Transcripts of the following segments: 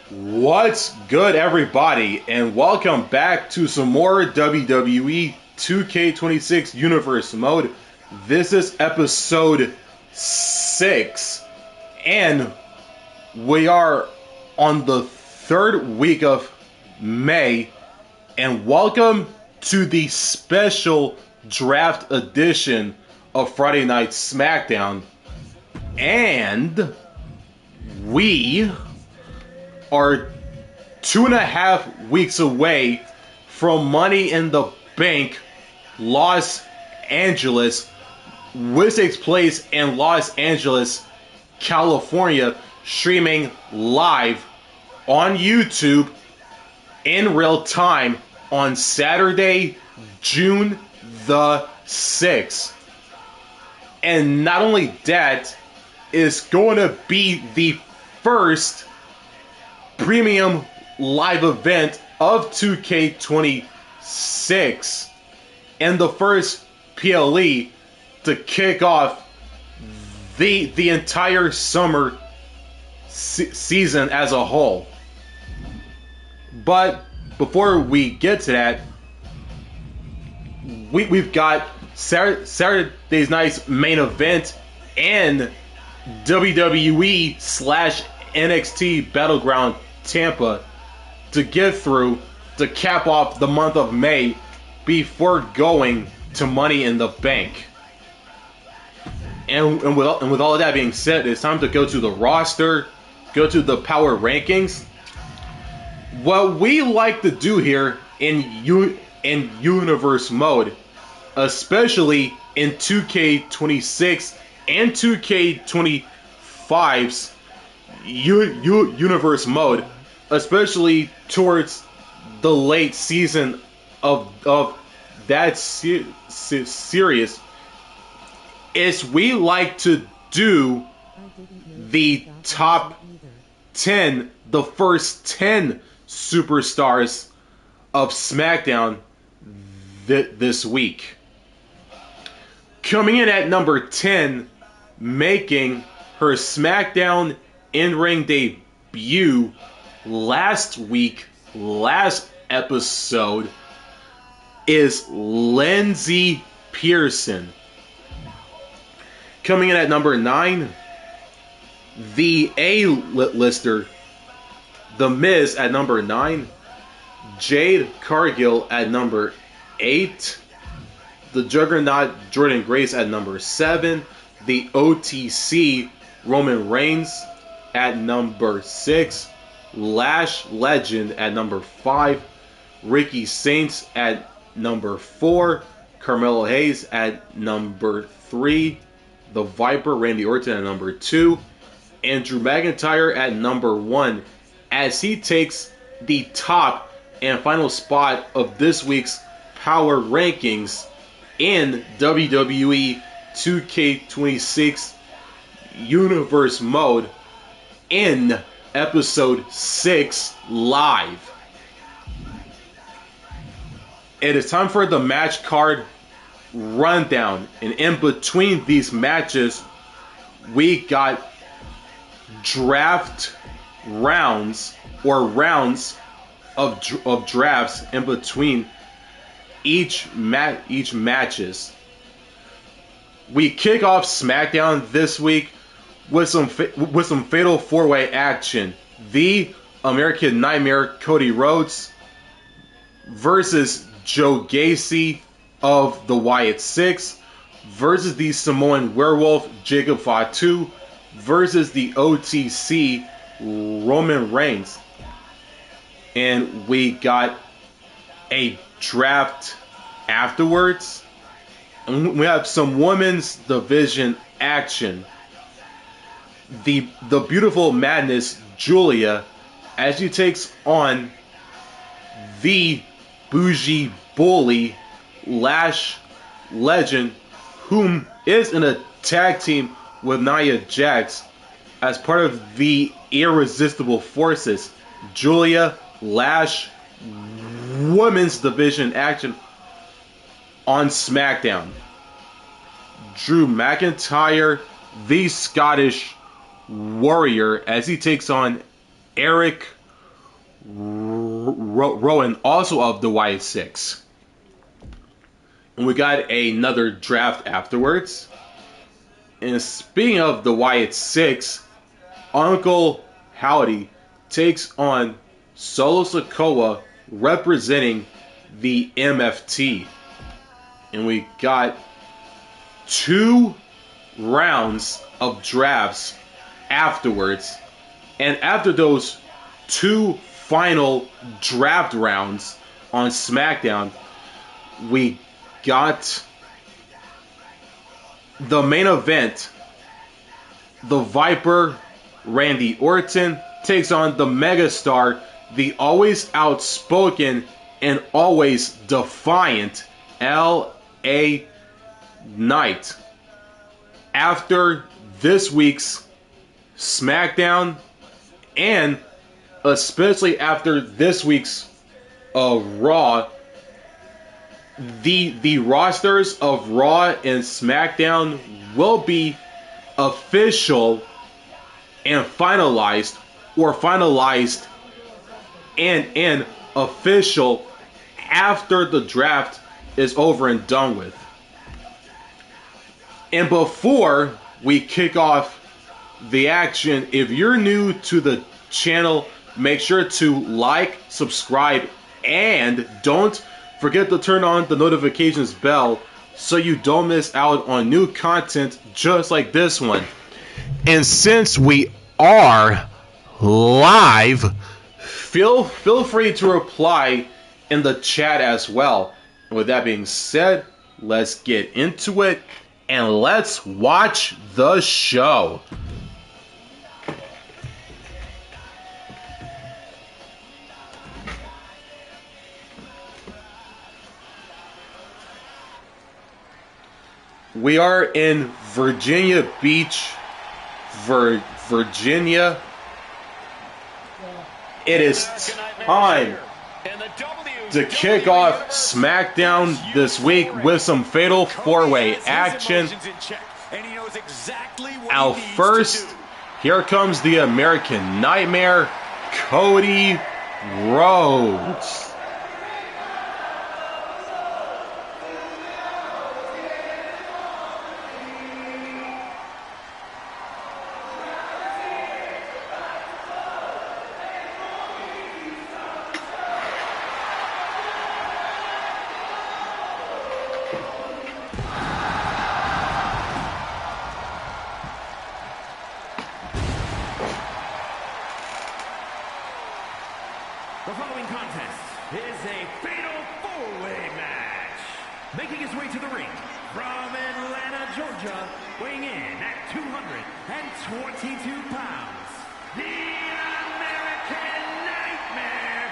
What's good, everybody, and welcome back to some more WWE 2K26 Universe Mode. This is episode 6, and we are on the third week of May, and welcome to the special draft edition of Friday Night SmackDown. And we are 2.5 weeks away from Money in the Bank Los Angeles, which takes place in Los Angeles, California, streaming live on YouTube in real time on Saturday, June the 6th. And not only that, it's going to be the first premium live event of 2K26 and the first PLE to kick off the entire summer season as a whole. But before we get to that, we've got Saturday's night's main event and WWE/NXT Battleground Tampa to get through to cap off the month of May before going to Money in the Bank. And with all of that being said, it's time to go to the roster, go to the power rankings. What we like to do here in Universe Mode, especially in 2K26 and 2K25's Universe Mode, especially towards the late season of that series, is we like to do the top 10, the first 10 superstars of SmackDown this week. Coming in at number 10, making her SmackDown in-ring debut last episode, is Lindsay Pearson. Coming in at number 9, the A-lister, The Miz at number 9, Jade Cargill at number 8, the Juggernaut Jordynne Grace at number 7, the OTC Roman Reigns at number 6, Lash Legend at number 5, Ricky Saints at number 4, Carmelo Hayes at number 3, the Viper Randy Orton at number 2, and Drew McIntyre at number 1, as he takes the top and final spot of this week's power rankings in WWE 2K26 Universe Mode in episode 6 live. It is time for the match card rundown, and in between these matches we got draft rounds, or rounds of drafts in between each matches. We kick off SmackDown this week with some fatal four-way action. The American Nightmare Cody Rhodes versus Joe Gacy of the Wyatt 6 versus the Samoan Werewolf Jacob Fatu versus the OTC Roman Reigns. And we got a draft afterwards. And we have some women's division action. The beautiful Madness Giulia, as she takes on the bougie bully Lash Legend, whom is in a tag team with Nia Jax as part of the Irresistible Forces. Giulia, Lash, women's division action on SmackDown. Drew McIntyre, the Scottish Warrior, as he takes on Erick Rowan, also of the Wyatt 6. And we got another draft afterwards. And speaking of the Wyatt 6, Uncle Howdy takes on Solo Sikoa representing the MFT. And we got 2 rounds of drafts afterwards. And after those 2 final draft rounds on SmackDown, we got the main event. The Viper, Randy Orton, takes on the megastar, the always outspoken and always defiant LA Knight. After this week's SmackDown, and especially after this week's Raw, the rosters of Raw and SmackDown will be official and finalized, or finalized and official after the draft is over and done with. And before we kick off the action, if you're new to the channel, make sure to like, subscribe, and don't forget to turn on the notifications bell so you don't miss out on new content just like this one. And since we are live, feel free to reply in the chat as well. And with that being said, let's get into it and let's watch the show. We are in Virginia Beach, Virginia. It is time to kick off SmackDown this week with some Fatal 4-Way action. Out first, here comes the American Nightmare, Cody Rhodes. The following contest is a Fatal 4-Way match. Making his way to the ring from Atlanta, Georgia, weighing in at 222 pounds, the American Nightmare,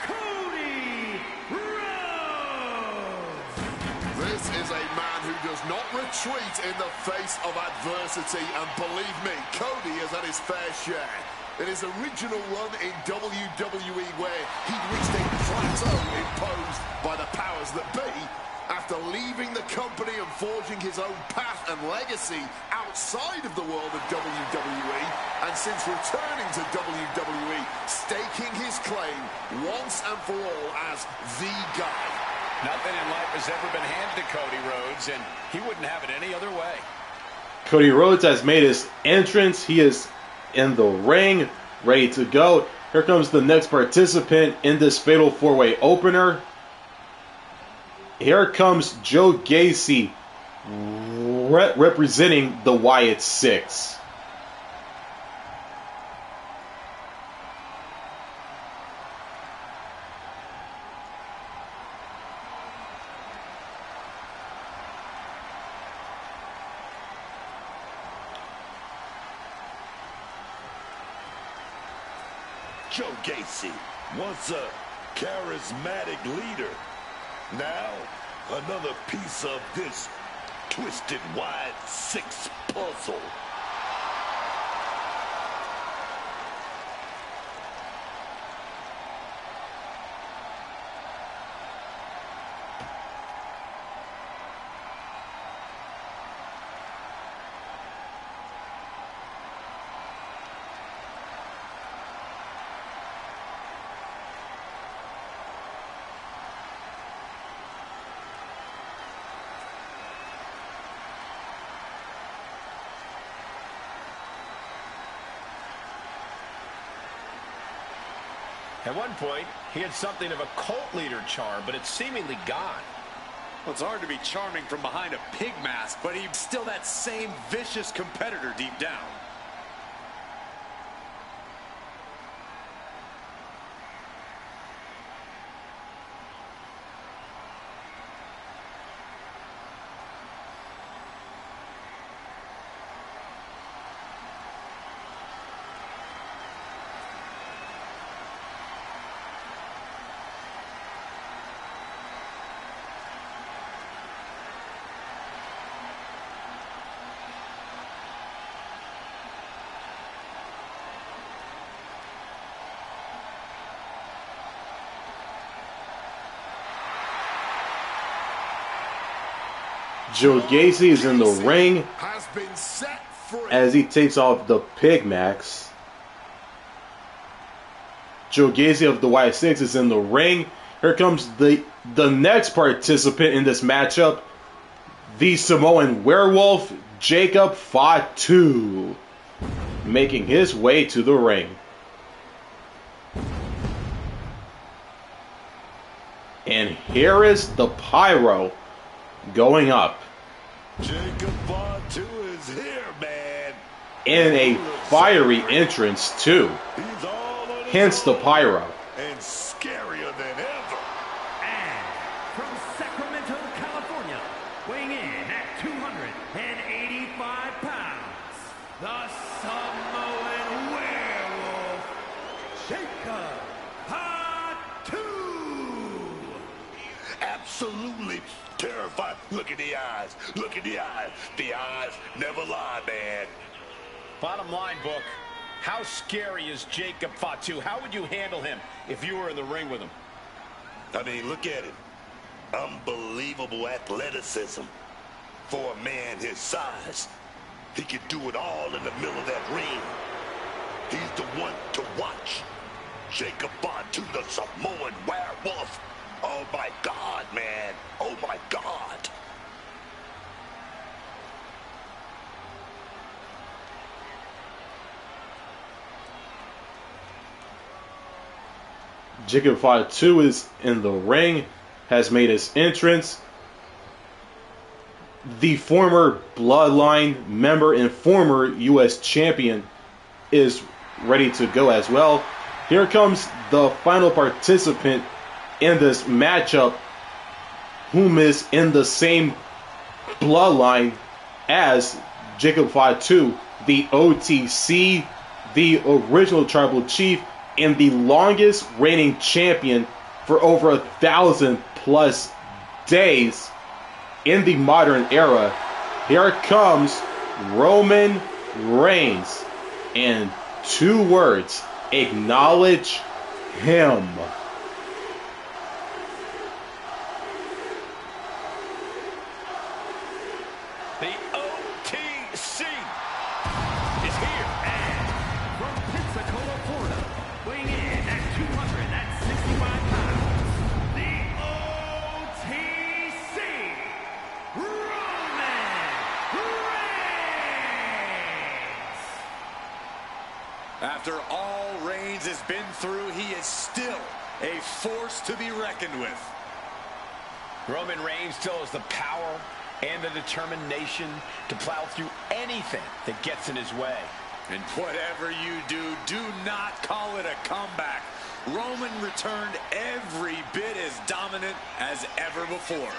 Cody Rhodes. This is a man who does not retreat in the face of adversity, and believe me, Cody has had his fair share. In his original run in WWE, where he reached a plateau imposed by the powers that be, after leaving the company and forging his own path and legacy outside of the world of WWE, and since returning to WWE, staking his claim once and for all as the guy. Nothing in life has ever been handed to Cody Rhodes, and he wouldn't have it any other way. Cody Rhodes has made his entrance. He is in the ring, ready to go. Here comes the next participant in this Fatal 4-Way opener. Here comes Joe Gacy, representing the Wyatt 6. Joe Gacy, once a charismatic leader, now another piece of this twisted Wyatt 6 puzzle. At one point, he had something of a cult leader charm, but it's seemingly gone. Well, it's hard to be charming from behind a pig mask, but he's still that same vicious competitor deep down. Gacy is in the ring has been set free as he takes off the pig mask. Gacy of the Wyatt 6 is in the ring. Here comes the next participant in this matchup, the Samoan werewolf, Jacob Fatu, making his way to the ring. And here is the pyro going up. Jacob Fatu is here, man. In a fiery entrance too. He's all on his Hence the own pyro. and scarier than ever. And from Sacramento, California, weighing in at 285 pounds, the Samoan werewolf, Jacob Fatu. Absolutely terrified. Look at the eyes. Look at the eyes. The eyes never lie, man. Bottom line, Book, how scary is Jacob Fatu? How would you handle him if you were in the ring with him? I mean, look at it. Unbelievable athleticism. For a man his size, he could do it all in the middle of that ring. He's the one to watch. Jacob Fatu, the Samoan werewolf. Oh my God, man. Oh my God. Jacob Fatu is in the ring, has made his entrance. The former Bloodline member and former U.S. champion is ready to go as well. Here comes the final participant in this matchup, whom is in the same bloodline as Jacob Fatu, the OTC, the original tribal chief, and the longest reigning champion for over 1,000+ days in the modern era. Here comes Roman Reigns. And 2 words: acknowledge him. The OTC is here. And from Pensacola, Florida, weighing in at 265 pounds, the OTC, Roman Reigns. After all Reigns has been through, he is still a force to be reckoned with. Roman Reigns still has the power and the determination to plow through anything that gets in his way. And whatever you do, do not call it a comeback. Roman returned every bit as dominant as ever before.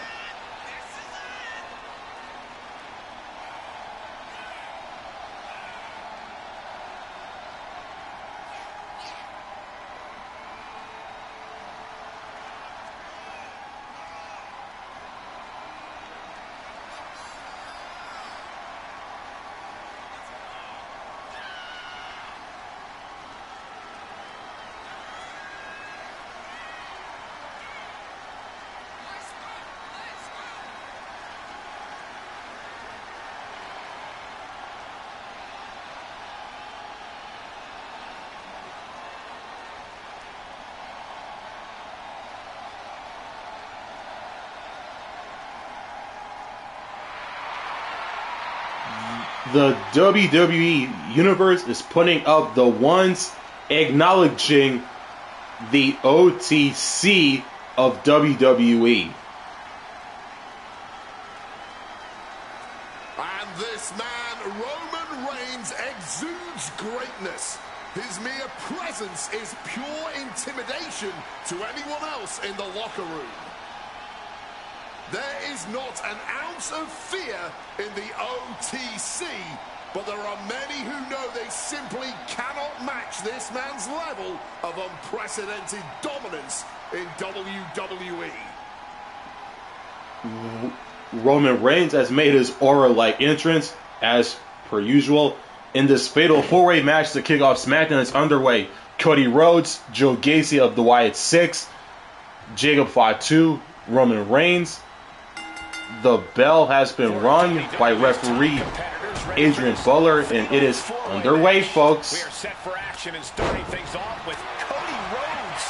The WWE Universe is putting up the ones, acknowledging the OTC of WWE. And this man, Roman Reigns, exudes greatness. His mere presence is pure intimidation to anyone else in the locker room. There is not an ounce of fear in the OTC, but there are many who know they simply cannot match this man's level of unprecedented dominance in WWE. Roman Reigns has made his aura-like entrance, as per usual. In this fatal four-way match to kick off SmackDown is underway. Cody Rhodes, Joe Gacy of the Wyatt 6, Jacob Fatu, Roman Reigns. The bell has been rung by referee Adrian Butler, and it is underway, folks. We are set for action and starting things off with Cody Rhodes,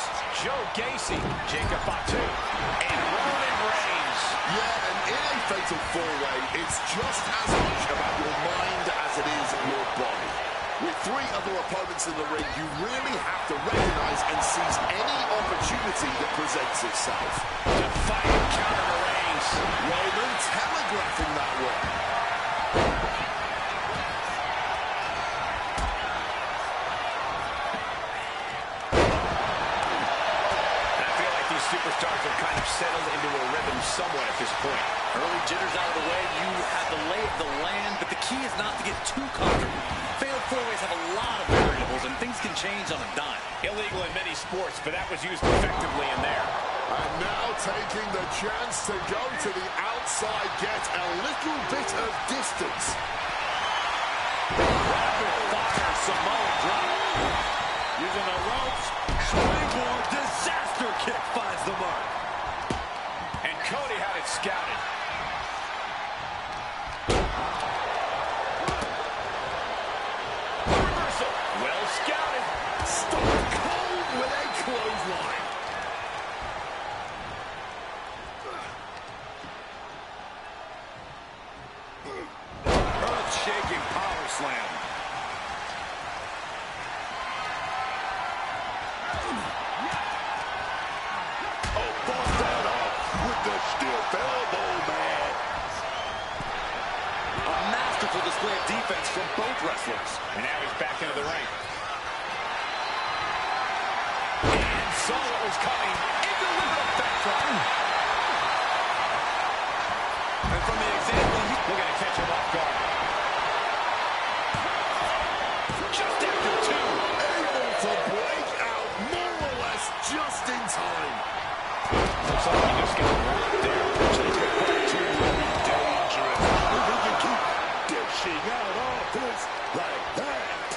Joe Gacy, Jacob Fatu, and Roman Reigns. Yeah, and in a fatal four-way, it's just as much about your mind as it is your body. With three other opponents in the ring, you really have to recognize and seize any opportunity that presents itself. Defiant counter to Reigns. Roman telegraphing that one. Superstars have kind of settled into a rhythm somewhat at this point. Early jitters out of the way, you have the lay of the land, but the key is not to get too comfortable. Failed four-ways have a lot of variables, and things can change on a dime. Illegal in many sports, but that was used effectively in there. And now taking the chance to go to the outside, get a little bit of distance. Rapid fire Samoan drop. Using the ropes, springboard disaster kick finds the mark. And Cody had it scouted. Reversal, well scouted. Stone Cold with a clothesline. Earth-shaking power slam. Display of defense from both wrestlers. And now he's back into the ring. And saw what was coming. It delivered a backdrop. And from the example, we're going to catch him off guard. Just after two. Able to break out more or less just in time. Looks like he just got rocked there. Just got quite too dangerous. We can keep dishing out offense like that.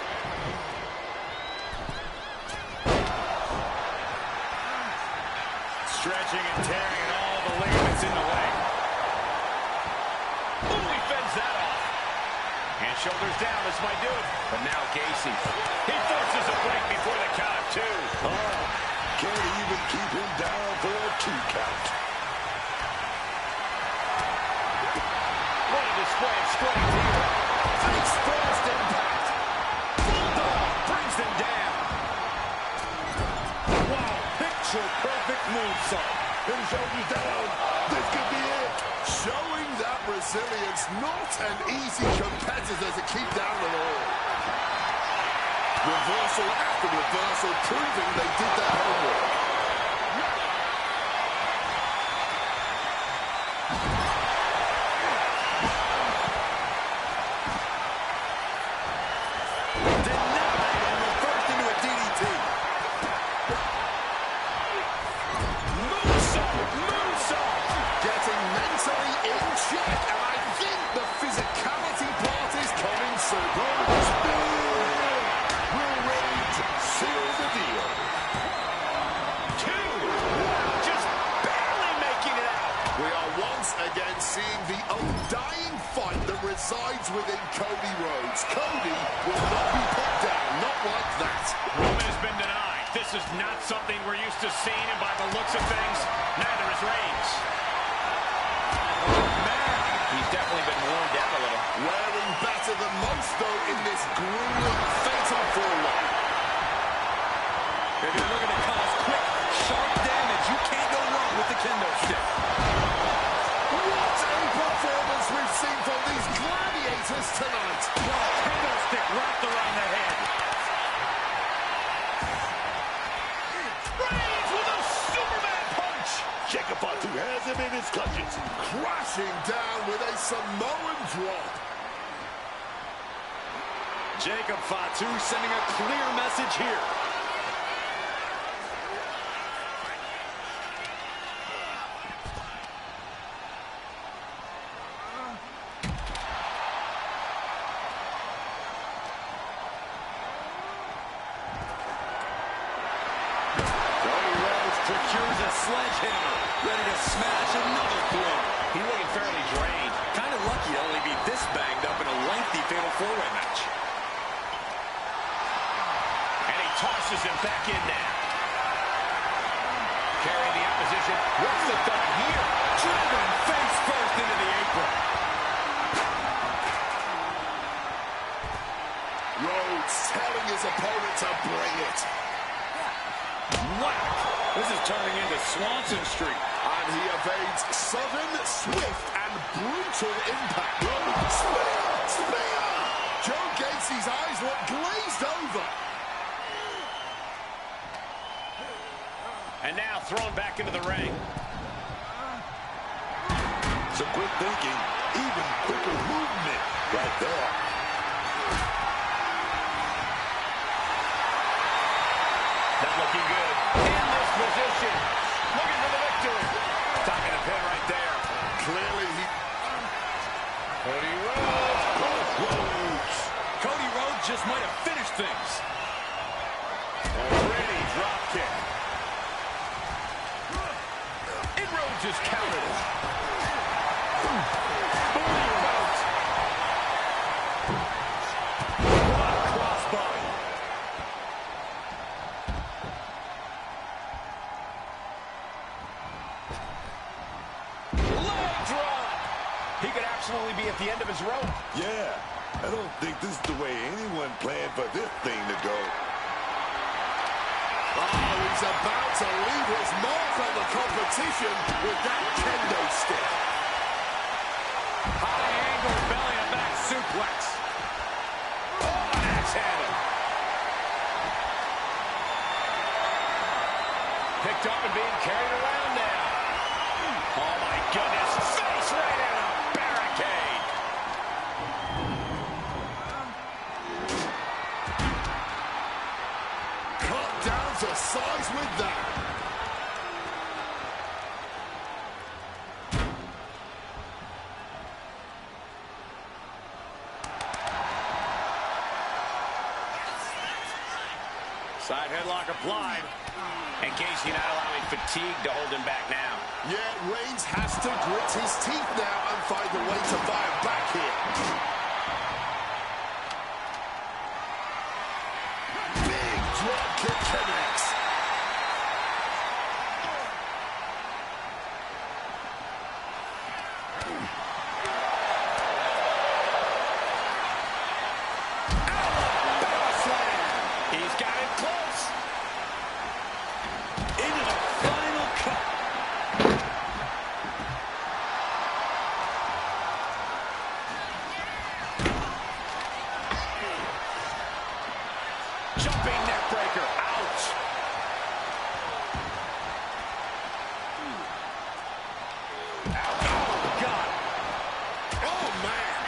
Stretching and tearing and all the ligaments in the leg. Ooh, he fends that off. And shoulders down, this might do it. But now Gacy. He forces a break before the count of two. Oh, can't even keep him down for a 2 count. What a display of strength here. Face first impact. Bulldog brings them down. wow, picture-perfect moonsault. And shoulders down. This could be it. Showing that resilience, not an easy competitor to keep down at all. Reversal after reversal, proving they did their homework. Denied and reversed into a DDT. Moonsault. Getting mentally in check, and I think the physicality part is coming soon. Will Reigns seal the deal? Two. Just barely making it out. We are once again seeing the undying fight that resides within Cody Rhodes. Cody will not be put down, not like that. Roman has been denied. This is not something we're used to seeing, and by the looks of things, neither is Reigns. Oh, man. He's definitely been worn down a little. Wearing better than most, though, in this grueling fatal four-way. If you're looking to cause him in his clutches. Crashing down with a Samoan drop. Jacob Fatu sending a clear message here. Secures a sledgehammer, ready to smash another blow. He's looking fairly drained. Kind of lucky to only be this banged up in a lengthy fatal four-way match. And he tosses him back in now. Carrying the opposition. What's the thought here? Driven face first into the apron. Rhodes telling his opponent to bring it. Whack! This is turning into Swanson Street. And he evades sudden, swift, and brutal impact. Spear! Spear! Joe Gacy's eyes look glazed over. And now thrown back into the ring. Some quick thinking, even quicker movement right there. Not looking good. In this position. Looking for the victory. Talking a pin right there. Clearly he... Cody Rhodes. Cody Rhodes just might have finished things. A pretty drop kick. And Rhodes is countered. Bully Rhodes. Crossbody. Leg drop. He could absolutely be at the end of his rope. Yeah, I don't think this is the way anyone planned for this thing to go. Oh, he's about to leave his mark on the competition with that kendo stick. High angle belly to back suplex. Oh, an axe handle. Picked up and being carried around now. Oh, my goodness. Face right in a barricade. Cut down to size with that. Side headlock applied. And Gacy not allowing fatigue to hold him back now. Yeah, Reigns has to grit his teeth now and find a way to fire back here. Big drop kick connects. Alabama slam. He's got it close. Into the final cut. Jumping neck breaker. Ouch. Oh, God. Oh, man.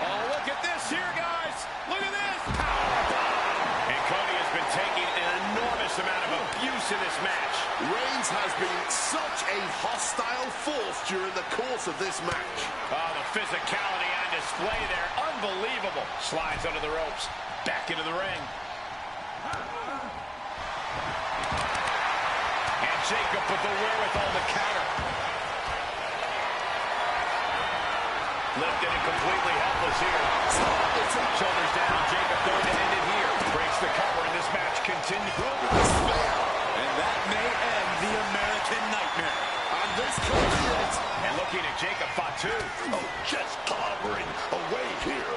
Oh, look at this here, guys. Look at this. Powerbomb. And Cody has been taking an enormous amount of abuse in this match. Reigns has been such a hostile force during the course of this match. Oh, the physicality on display there. Unbelievable. Slides under the ropes. Back into the ring. And Jacob with the wherewithal to counter. Lifted and completely helpless here. Shoulders down. Jacob going to end it here. Breaks the cover and this match continues. And That may end the American Nightmare. this could be it. And looking at Jacob Fatu. Oh, just clobbering away here.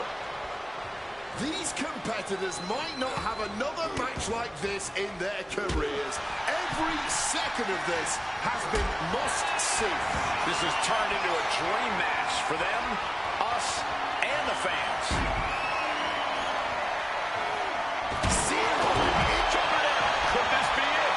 These competitors might not have another match like this in their careers. Every second of this has been must-see. This has turned into a dream match for them, us, and the fans. Could this be it?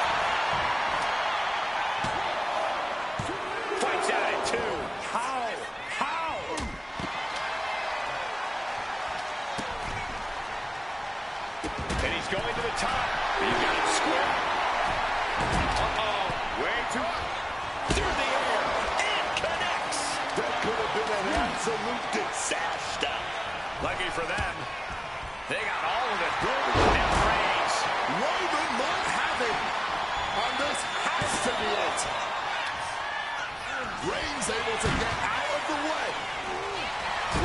going to the top. He got it square. Uh-oh. Way too through the air. And connects. That could have been an absolute disaster. Lucky for them, they got all of it. And Reigns. Roman might have him. And this has to be it. Reigns able to get out of the way.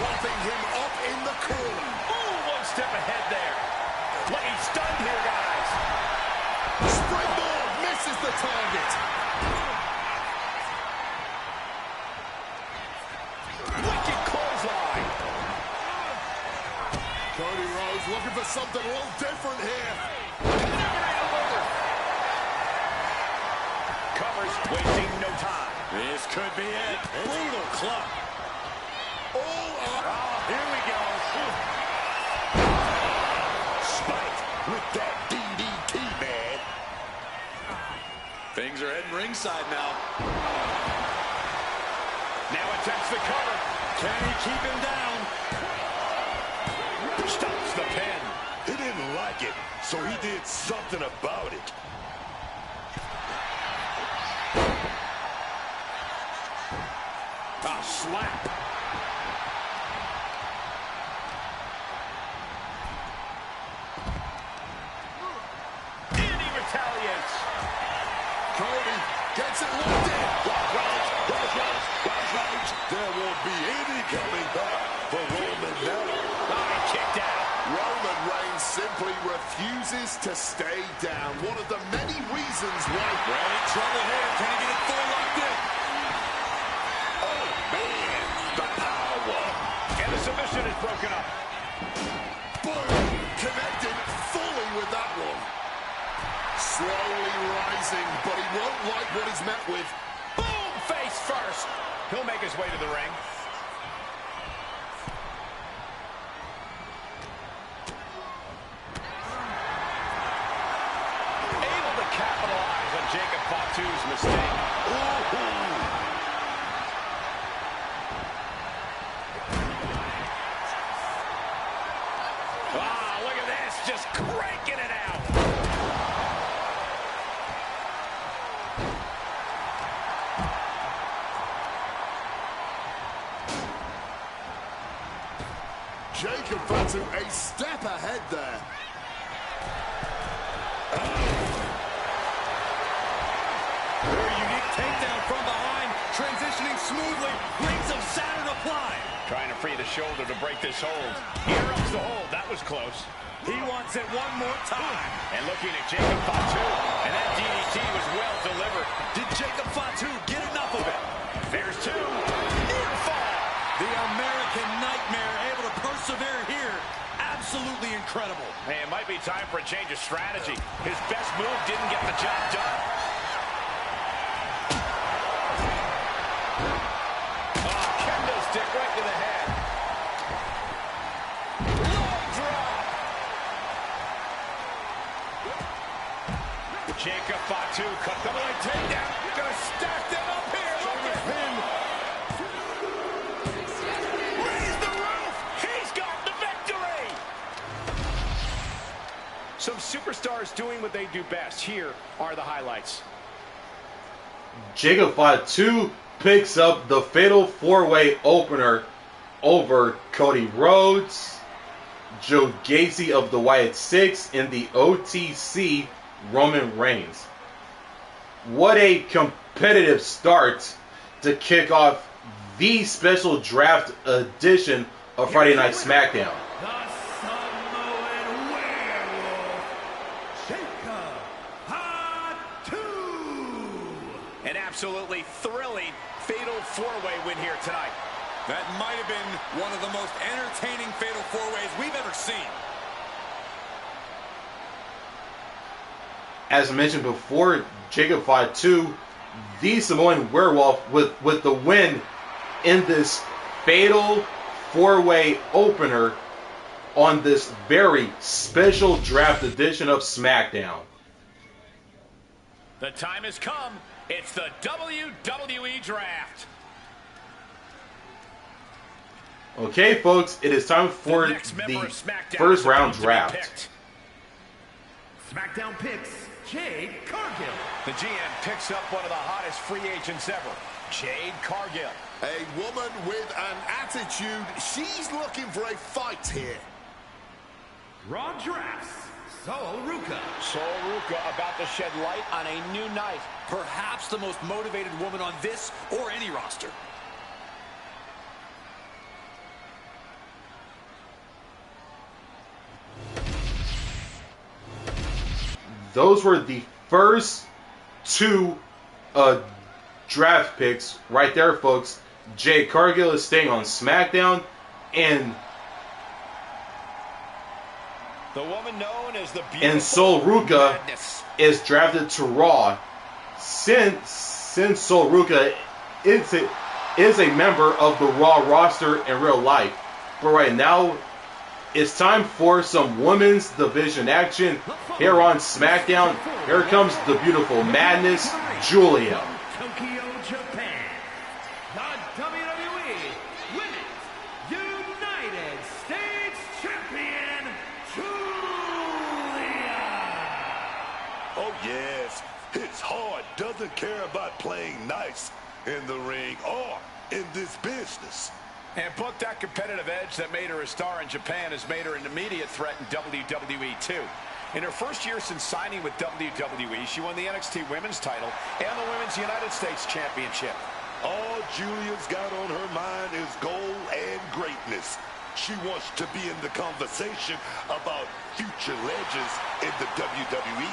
Propping him up in the corner. Ooh, one step ahead there. Looking stunned here, guys. Springboard misses the target. Wicked clothesline. Cody Rhodes looking for something a little different here. Covers, wasting no time. This could be it. Brutal club. All up. Oh, here we go. Spike with that DDT, man. Things are heading ringside now. Now attempts the cover. Can he keep him down? Stops the pin. He didn't like it, so he did something about it. A slap. And he retaliates. Cody gets it locked in. There won't be any coming back for Roman now. Oh, he kicked out. Roman Reigns simply refuses to stay down. One of the many reasons why. Ray in trouble here. Can he get it full locked in? Oh, man, the power. And the submission is broken up. Boom! Connected fully with that one. Slowly rising, but he won't like what he's met with. Boom, face first. He'll make his way to the ring. Able to capitalize on Jacob Fatu's mistake. Wow, look at this, just cranking it out. Jacob Fatu a step ahead there. Very unique takedown from behind. Transitioning smoothly. Rings of Saturn applied. Trying to free the shoulder to break this hold. Here comes the hold. That was close. He wants it one more time. And looking at Jacob Fatu. And that DDT was well delivered. Did Jacob Fatu get enough of it? There's two. Near fall. The American Nightmare able to persevere here. Absolutely incredible. Hey, it might be time for a change of strategy. His best move didn't get the job done. Oh, kendo stick right to the head. Low drop. Jacob Fatu cut the leg takedown. Gonna stack them up here. Look at him. Raise the roof. He's got the victory. Some superstars doing what they do best. Here are the highlights. Jacob Fatu picks up the fatal four-way opener over Cody Rhodes, Joe Gacy of the Wyatt 6, and the OTC Roman Reigns. What a competitive start to kick off the special draft edition of Friday Night SmackDown. The Samoan Werewolf, Jacob Fatu. An absolutely thrilling fatal four-way win here tonight. That might have been one of the most entertaining fatal four-ways we've ever seen. As mentioned before, Jacob Fatu, the Samoan Werewolf, with the win in this fatal four-way opener on this very special draft edition of SmackDown. The time has come. It's the WWE Draft. Okay, folks, it is time for The next member the of SmackDown first is round about to be draft. picked. SmackDown picks Jade Cargill. The GM picks up one of the hottest free agents ever, Jade Cargill. A woman with an attitude. She's looking for a fight here. Raw drafts Sol Ruca. Sol Ruca about to shed light on a new night. Perhaps the most motivated woman on this or any roster. Those were the first two draft picks right there, folks. Jade Cargill is staying on SmackDown, and the woman known as the beautiful and Sol Ruca Madness is drafted to Raw. Since Sol Ruca is a member of the Raw roster in real life, but right now it's time for some women's division action here on SmackDown. Here comes the beautiful Madness, Giulia. Tokyo, Japan. The WWE Women's United States Champion, Giulia. Oh, yes. His heart doesn't care about playing nice in the ring or in this business. and booked that competitive edge that made her a star in Japan has made her an immediate threat in WWE 2. In her first year since signing with WWE, she won the NXT Women's title and the Women's United States Championship. All Giulia's got on her mind is goal and greatness. She wants to be in the conversation about future legends in the WWE.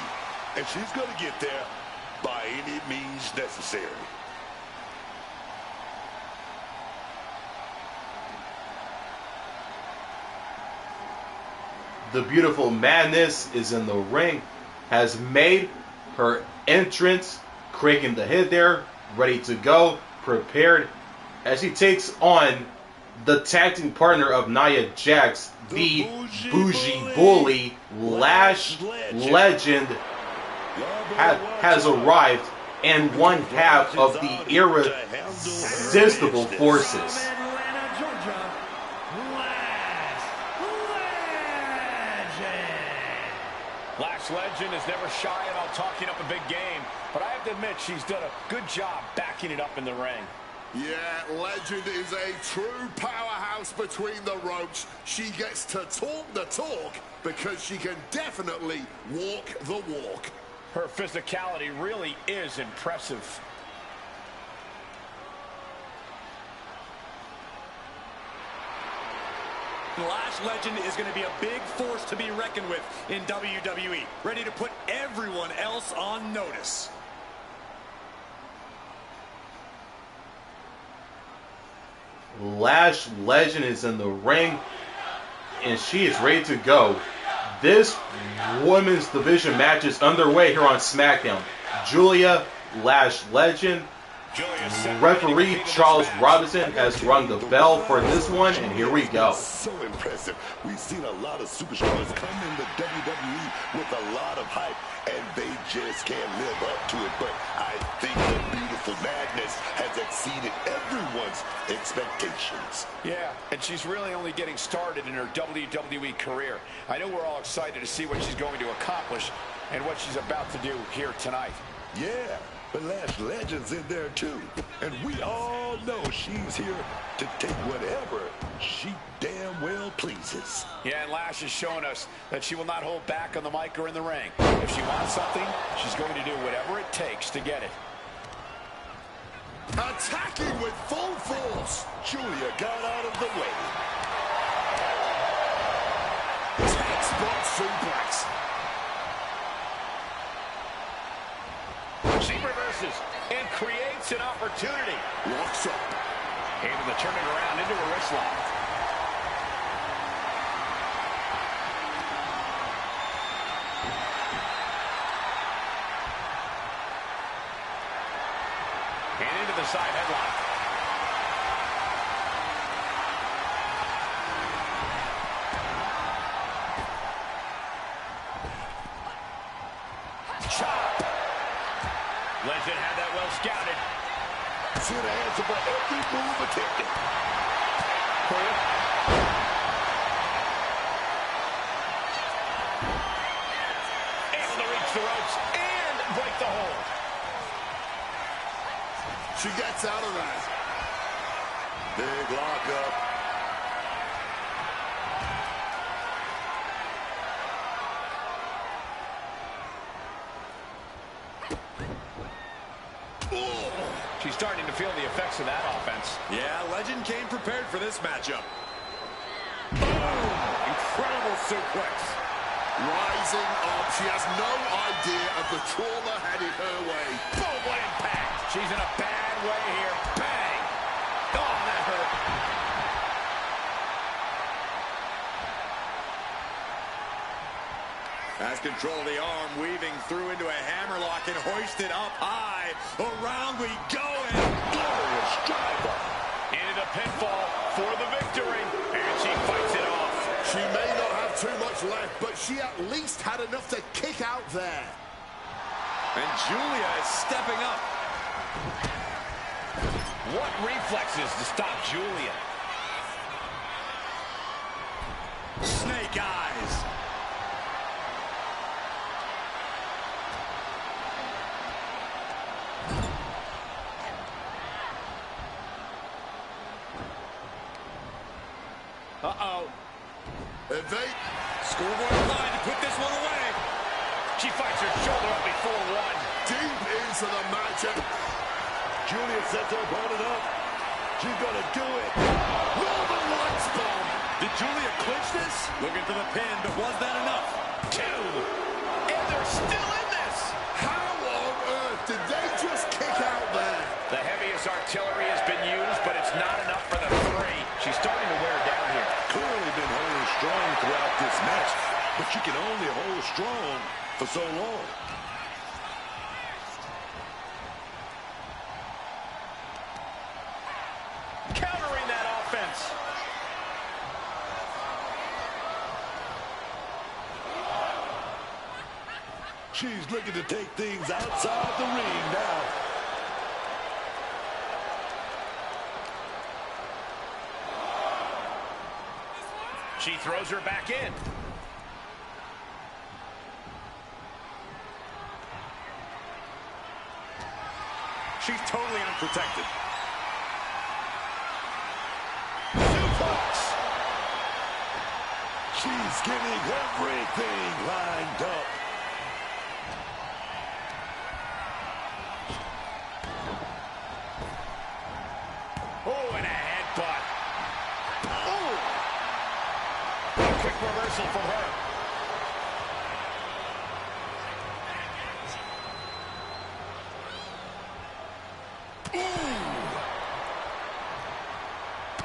And she's going to get there by any means necessary. The beautiful Madness is in the ring, has made her entrance, cranking the head there, ready to go, prepared, as she takes on the tag team partner of Nia Jax, the bougie bully, Lash legend, has arrived, and one half of the irresistible forces. Lash legend is never shy about talking up a big game, but I have to admit she's done a good job backing it up in the ring. Yeah, Legend is a true powerhouse between the ropes. She gets to talk the talk because she can definitely walk the walk. Her physicality really is impressive. Lash legend is going to be a big force to be reckoned with in WWE, ready to put everyone else on notice. Lash legend is in the ring, and she is ready to go. This women's division match is underway here on SmackDown. Giulia, Lash legend. Referee Charles Robinson has rung the bell for this one, and here we go. So impressive. We've seen a lot of superstars come in the WWE with a lot of hype, and they just can't live up to it. But I think the beautiful Madness has exceeded everyone's expectations. Yeah, and she's really only getting started in her WWE career. I know we're all excited to see what she's going to accomplish and what she's about to do here tonight. Yeah, but Lash Legend's in there too. And we all know she's here to take whatever she damn well pleases. Yeah, and Lash has shown us that she will not hold back on the mic or in the ring. If she wants something, she's going to do whatever it takes to get it. Attacking with full force. Giulia got out of the way. Tag spot suplex. She reverses and creates an opportunity. Locks up. Able to turn it around into a wrist lock. And into the side headlock. Chop. Legend had that well scouted. See the answer for every move attempted. Able the ropes and break the hold. She gets out of that. Big lockup. She's starting to feel the effects of that offense. Yeah, Legend came prepared for this matchup. Boom! Incredible suplex. Rising up. She has no idea of the trauma headed her way. Boom, what impact. She's in a bad way here. Bang! Oh, that hurt. Has control of the arm, weaving through into a hammerlock and hoisted up high. Around we go, and glorious driver. Into the pinfall for the victory, and she fights it off. She may not have too much left, but she at least had enough to kick out there. And Giulia is stepping up. What reflexes to stop Giulia? Snake eyes. Uh-oh. Evade. Scoreboard line to put this one away. She fights her shoulder up before one. Deep into the match. Giulia sets her opponent up. She's gonna do it. Northern Lights bomb. Did Giulia clinch this? Looking for the pin, but was that enough? 2. And they're still in this. How on earth did they just kick out there? The heaviest artillery has been used, but it's not enough for the 3. She's starting to wear down here. Clearly been holding strong throughout this match, but you can only hold strong for so long. Countering that offense. She's looking to take things outside the ring now. She throws her back in. She's totally unprotected. Suplex. She's getting everything lined up. Oh, and a headbutt. Oh! A quick reversal from her.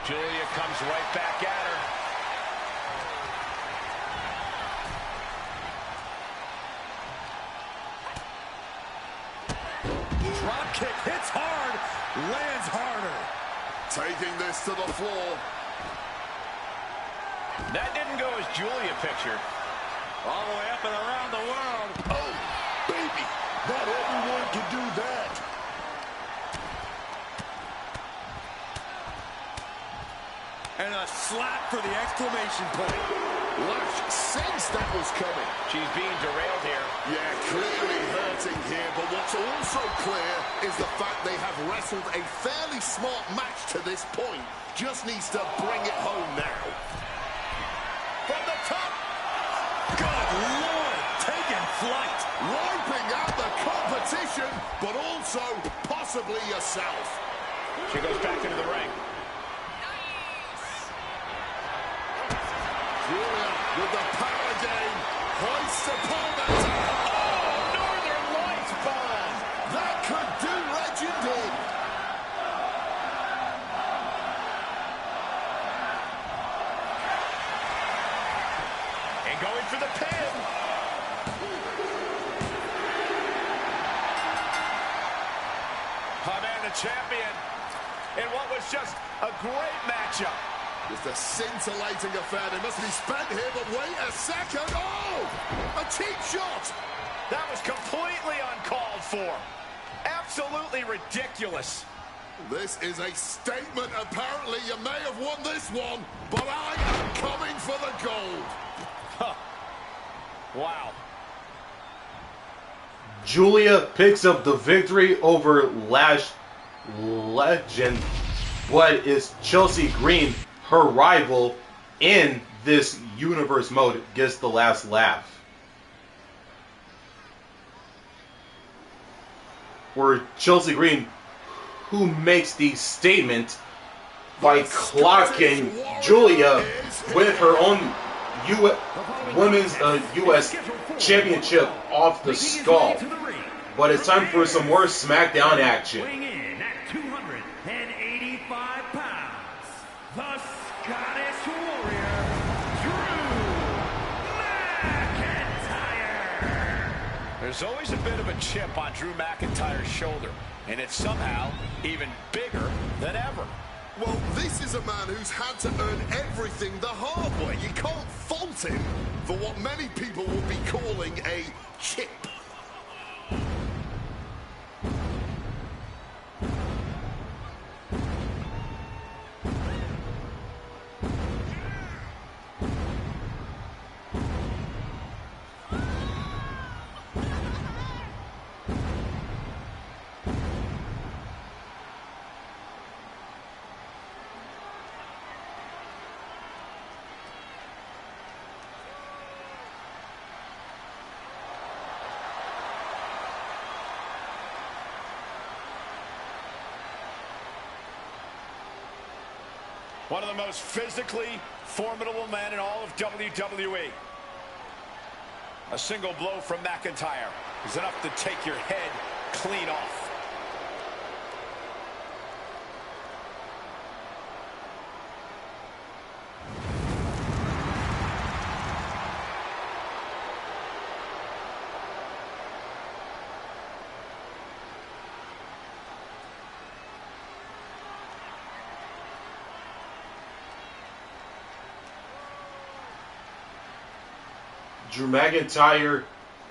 Giulia comes right back at her. Drop kick hits hard, lands harder. Taking this to the floor. That didn't go as Giulia pictured. All the way up and around the world. Oh, baby, not everyone can do that. And a slap for the exclamation point. Lash sensed that was coming. She's being derailed here. Yeah, clearly hurting here, but what's also clear is the fact they have wrestled a fairly smart match to this point. Just needs to bring it home now. From the top. Good Lord, taking flight. Wiping out the competition, but also possibly yourself. She goes back into the ring. Giulia with the power game. Hoists opponent. Oh, Northern Lights bomb. That could do Legend in. And going for the pin. Havana champion in what was just a great matchup. Just a scintillating affair. They must be spent here, but wait a second. Oh! A cheap shot! That was completely uncalled for. Absolutely ridiculous. This is a statement. Apparently, you may have won this one, but I am coming for the gold. Huh. Wow. Giulia picks up the victory over Lash Legend, but is Chelsea Green, her rival in this universe mode, gets the last laugh. Where Chelsea Green, who makes the statement by clocking Giulia with her own Women's U.S. Championship off the skull. But it's time for some more SmackDown action. Weighing in at 285 pounds, the Scottish Warrior, Drew McIntyre. There's always a bit of a chip on Drew McIntyre's shoulder, and it's somehow even bigger than ever. Well, this is a man who's had to earn everything the hard way. You can't fault him for what many people would be calling a chip. One of the most physically formidable men in all of WWE. A single blow from McIntyre is enough to take your head clean off. Drew McIntyre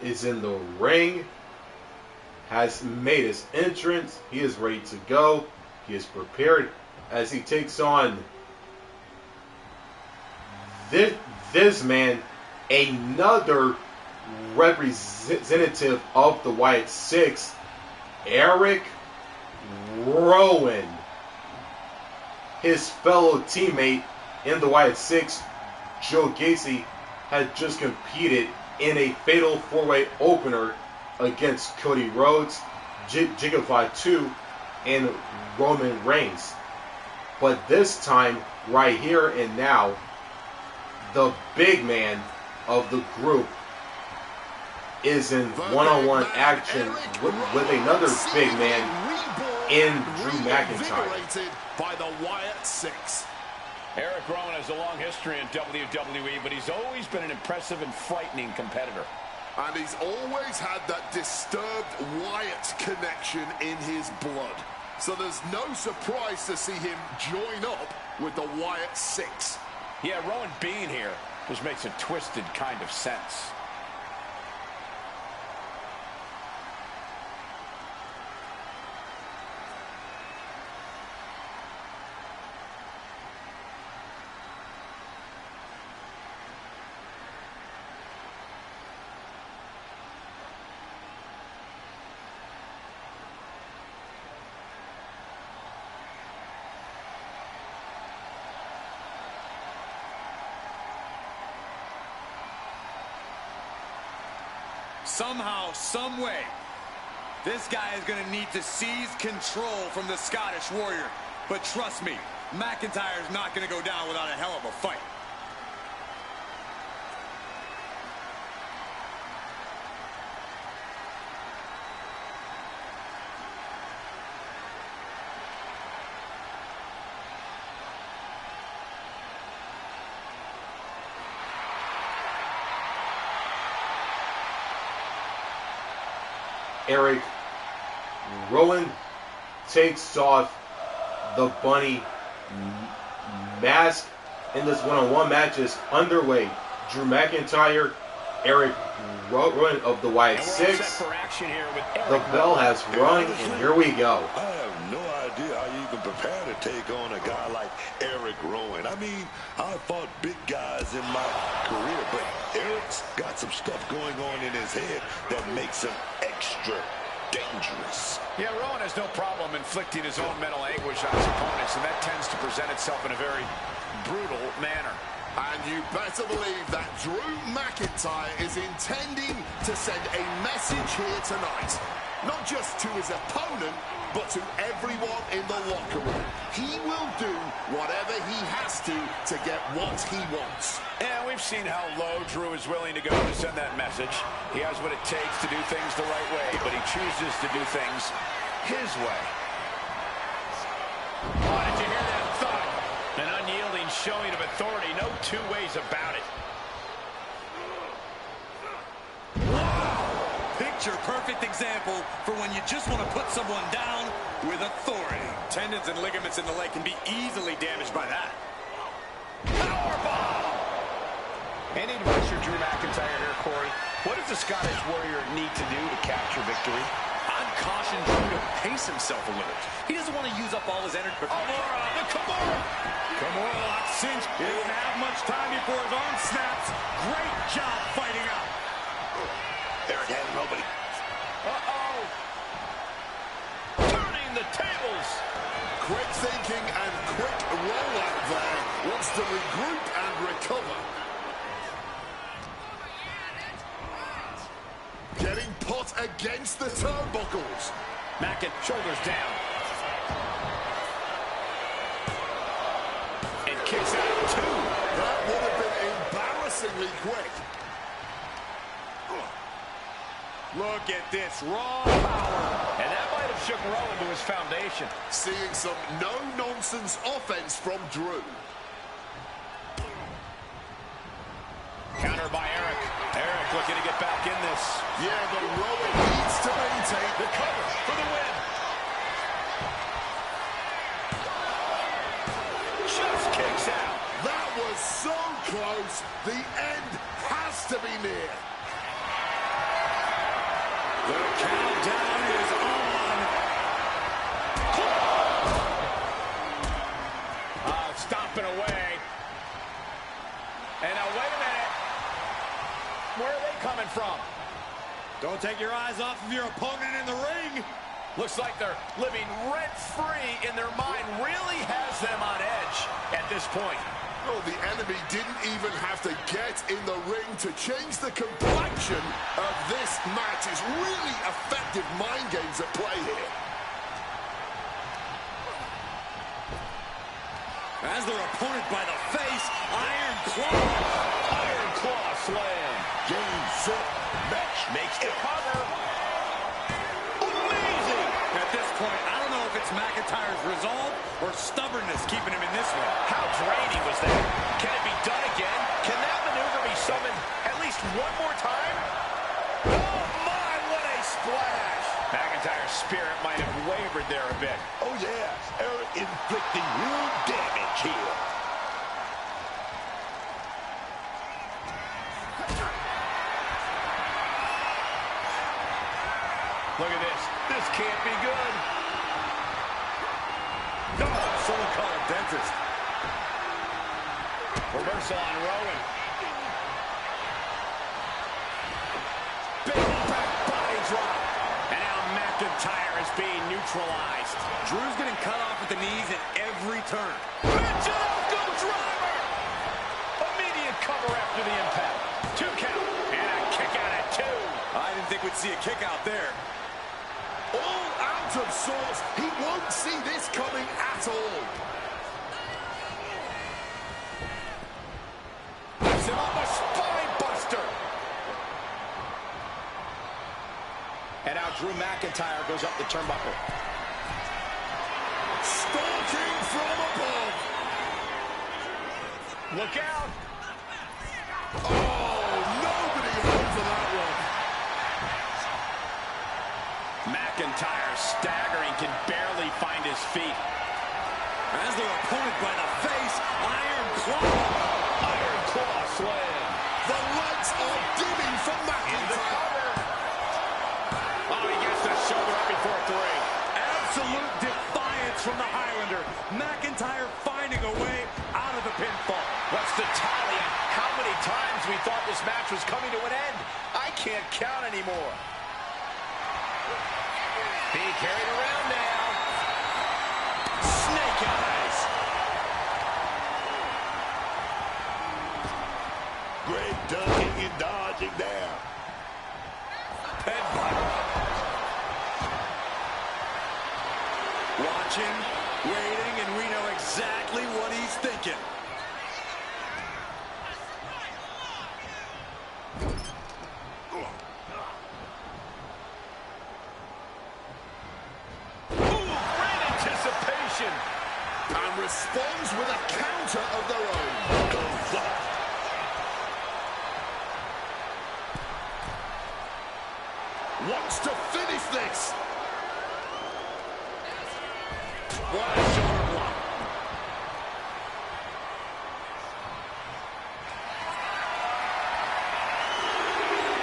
is in the ring, has made his entrance. He is ready to go. He is prepared as he takes on this man, another representative of the Wyatt Six, Erick Rowan. His fellow teammate in the Wyatt Six, Gacy, had just competed in a fatal four-way opener against Cody Rhodes, Fatu, and Roman Reigns. But this time, right here and now, the big man of the group is in one-on-one action with another big man in Drew McIntyre. By the Wyatt Six. Erick Rowan has a long history in WWE, but he's always been an impressive and frightening competitor. And he's always had that disturbed Wyatt connection in his blood. So there's no surprise to see him join up with the Wyatt Six. Yeah, Rowan being here just makes a twisted kind of sense. Somehow, some way, this guy is going to need to seize control from the Scottish Warrior. But trust me, McIntyre is not going to go down without a hell of a fight. Erick Rowan takes off the bunny mask, and this one-on-one match is underway. Drew McIntyre, Erick Rowan of the Wyatt Six. The bell has rung, and here we go. I have no idea how you even prepare to take on a guy like Erick Rowan. I mean, I fought big guys in my career, but Erick's got some stuff going on in his head that makes him excellent. extra dangerous. Yeah, Rowan has no problem inflicting his own mental anguish on his opponents, and that tends to present itself in a very brutal manner. And you better believe that Drew McIntyre is intending to send a message here tonight. Not just to his opponent, but to everyone in the locker room. He will do whatever he has to get what he wants. And we've seen how low Drew is willing to go to send that message. He has what it takes to do things the right way, but he chooses to do things his way. Oh, did you hear that thud? An unyielding showing of authority. No two ways about it. Picture-perfect example for when you just want to put someone down with authority. Tendons and ligaments in the leg can be easily damaged by that. Powerbomb! Any advice for Drew McIntyre here, Corey? What does the Scottish Warrior need to do to capture victory? I'd caution Drew to pace himself a little. He doesn't want to use up all his energy. The Kimura! Kimura lock cinch. He didn't have much time before his arm snaps. Great job fighting out. Erick has nobody. Uh-oh! Turning the tables! Quick thinking and quick rollout there. Wants to regroup and recover. Getting put against the turnbuckles. Mackin, shoulders down. And kicks out at 2. That would have been embarrassingly quick. Look at this raw power. And that might have shook Rowan to his foundation. Seeing some no-nonsense offense from Drew. Counter by Erick. Erick looking to get back in this. Yeah, the Rowan needs to maintain The cover for the win. Just kicks out. That was so close. The end has to be near. The countdown is on. Stomping away. And now, wait a minute. Where are they coming from? Don't take your eyes off of your opponent in the ring. Looks like they're living rent-free in their mind. Really has them on edge at this point. Oh, the enemy didn't even have to get in the ring to change the complexion of this match. It's really effective mind games at play here. As their opponent by the face, Iron Claw. Iron Claw slam. Game, set, match. Makes the cover. Amazing. At this point, I don't know if it's McIntyre's resolve or stubbornness keeping him in this one. How draining was that? Can it be done again? Can that maneuver be summoned at least one more time? Oh my, what a splash! McIntyre's spirit might have wavered there a bit. Oh, yeah. Erick inflicting real damage here. Look at this. This can't be good. No, someone call a dentist. Reversal on Rowan. Big back body drop. And now McIntyre is being neutralized. Drew's getting cut off at the knees at every turn. Go driver. Immediate cover after the impact. 2 count. And a kick out at 2. I didn't think we'd see a kick out there. All out of sorts. He won't see this coming at all. Puts him on the spine buster. And now Drew McIntyre goes up the turnbuckle. Stalking from above. Look out. Oh, nobody home for that one. McIntyre staggering, can barely find his feet. As their opponent by the face, Iron Claw. Iron Claw slam. The lights are dimming for In the McIntyre. cover. Oh, he gets the shoulder up before 3. Absolute defiance from the Highlander. McIntyre finding a way out of the pinfall. What's the tally on how many times we thought this match was coming to an end? I can't count anymore. Watching, waiting, and we know exactly what he's thinking. And responds with a counter of their own. Wants to finish this. What a shoulder block.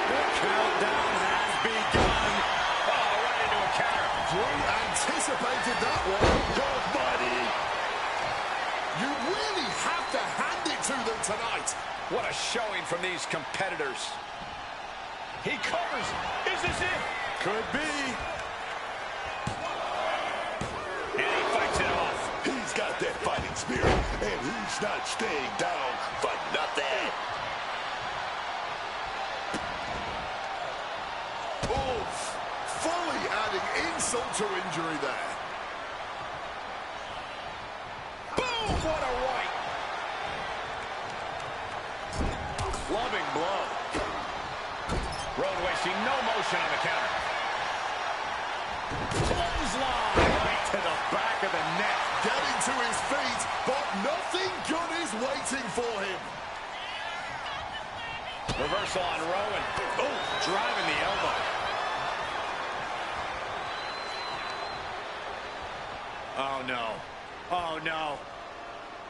The countdown has begun. Oh, right into a counter. Drew anticipated that one. Good buddy. You really have to hand it to them tonight. What a showing from these competitors. He covers. Is this it? Could be. And he fights it off. He's got that fighting spirit, and he's not staying down for nothing. Oof. Fully adding insult to injury there. Boom! What a right. Loving blow. Rowan wasting no motion on the counter. Clothesline right to the back of the neck. Getting to his feet, but nothing good is waiting for him. Reversal on Rowan. Oh, driving the elbow. Oh, no. Oh, no.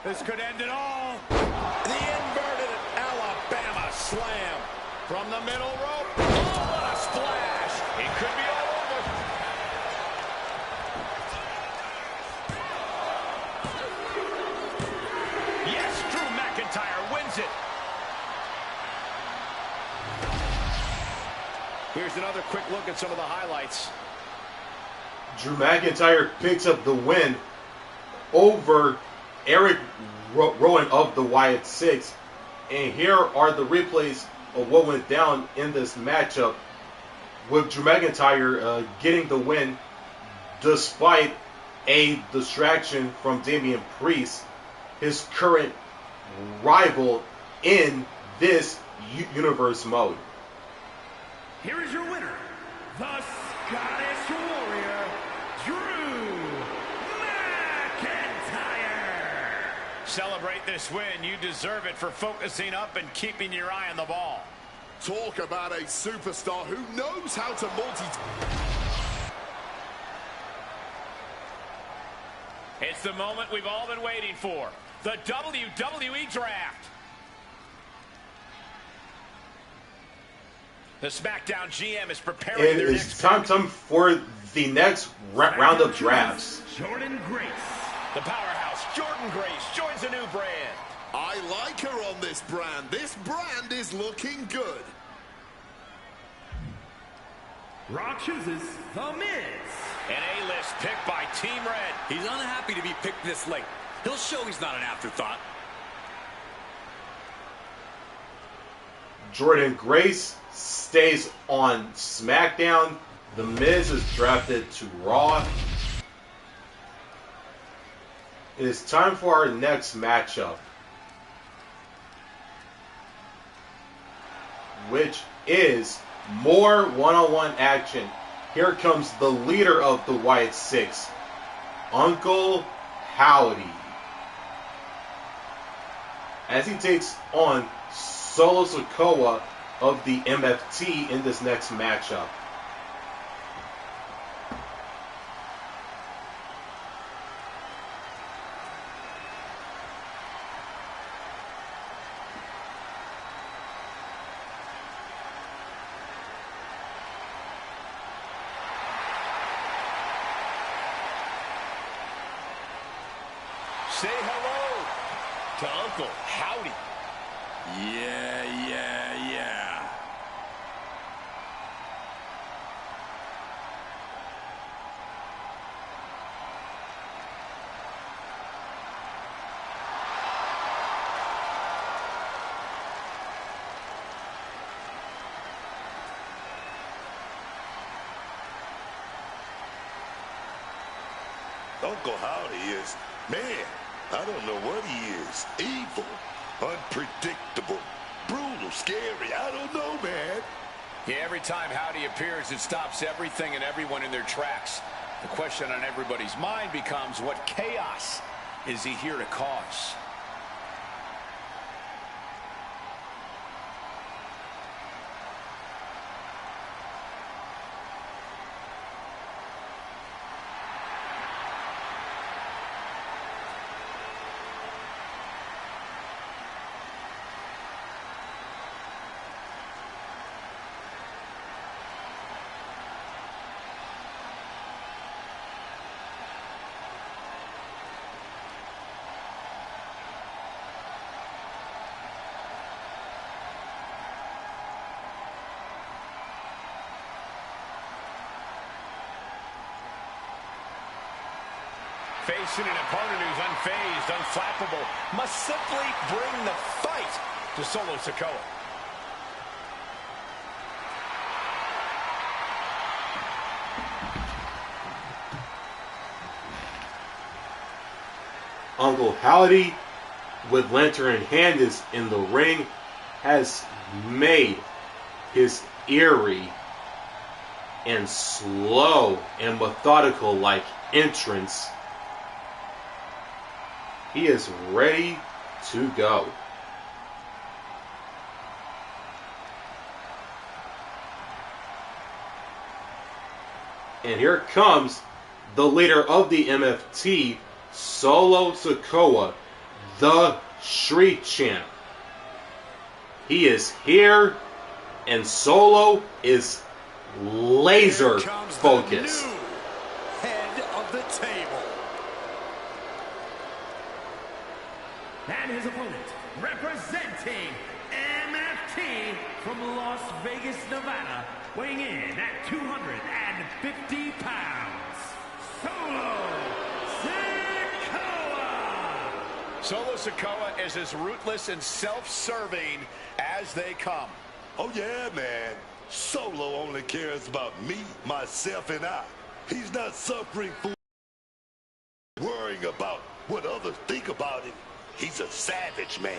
This could end it all. The inverted Alabama slam. From the middle rope. Oh, what a splash. It could be all over. Yes, Drew McIntyre wins it. Here's another quick look at some of the highlights. Drew McIntyre picks up the win over Erick Rowan of the Wyatt 6. And here are the replays of what went down in this matchup, with Drew McIntyre getting the win despite a distraction from Damian Priest, his current rival in this universe mode. Here is your winner, the Scottish Warrior, Drew McIntyre. Celebrate this win. You deserve it for focusing up and keeping your eye on the ball. Talk about a superstar who knows how to It's the moment we've all been waiting for. The WWE Draft. The SmackDown GM is preparing It their is next time for the next round of drafts. Jordan Grace. The powerhouse, Jordan Grace, joins a new brand. I like her on this brand. This brand is looking good. Raw chooses The Miz. An A-list pick by Team Red. He's unhappy to be picked this late. He'll show he's not an afterthought. Jordan Grace stays on SmackDown. The Miz is drafted to Raw. It is time for our next matchup, which is more one-on-one action. Here comes the leader of the Wyatt 6, Uncle Howdy, as he takes on Solo Sikoa of the MFT in this next matchup. Say hello to Uncle Howdy. Yeah. Uncle Howdy is, man, I don't know what he is. Evil, unpredictable, brutal, scary. I don't know, man. Yeah, every time Howdy appears, it stops everything and everyone in their tracks. The question on everybody's mind becomes, what chaos is he here to cause? Facing an opponent who's unfazed, unflappable, must simply bring the fight to Solo Sikoa. Uncle Howdy, with lantern in hand, is in the ring, has made his eerie and slow and methodical like entrance. He is ready to go. And here comes the leader of the MFT, Solo Sikoa, the Street Champ. He is here, and Solo is laser focused. Head of the table. And his opponent, representing MFT from Las Vegas, Nevada, weighing in at 250 pounds, Solo Sikoa! Solo Sikoa is as ruthless and self-serving as they come. Oh, yeah, man. Solo only cares about me, myself, and I. He's not suffering for worrying about what others think about him. He's a savage man.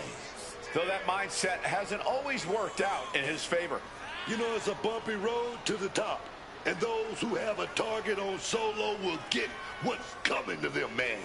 Though that mindset hasn't always worked out in his favor. You know, it's a bumpy road to the top. And those who have a target on Solo will get what's coming to them, man.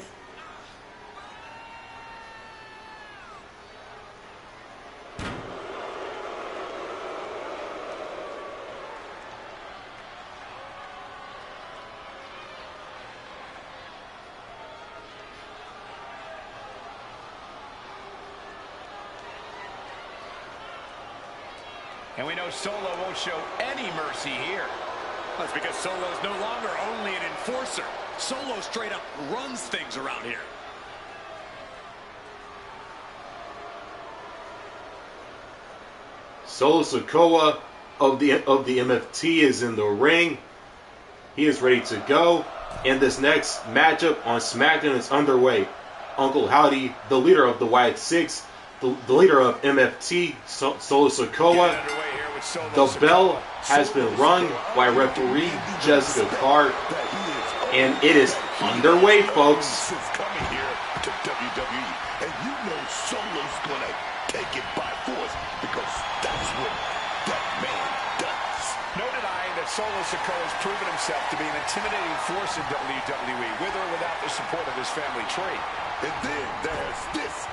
And we know Solo won't show any mercy here. That's because Solo's no longer only an enforcer. Solo straight up runs things around here. Solo Sikoa of the MFT is in the ring. He is ready to go. And this next matchup on SmackDown is underway. Uncle Howdy, the leader of the Wyatt Six, the leader of MFT, Solo Sikoa. The bell has been rung by referee Jessica Carr, and it is underway, folks. Coming here to WWE, and you know Solo's gonna take it by force because that's what that man does. No denying that Solo Sikoa has proven himself to be an intimidating force in WWE, with or without the support of his family tree. And then there's this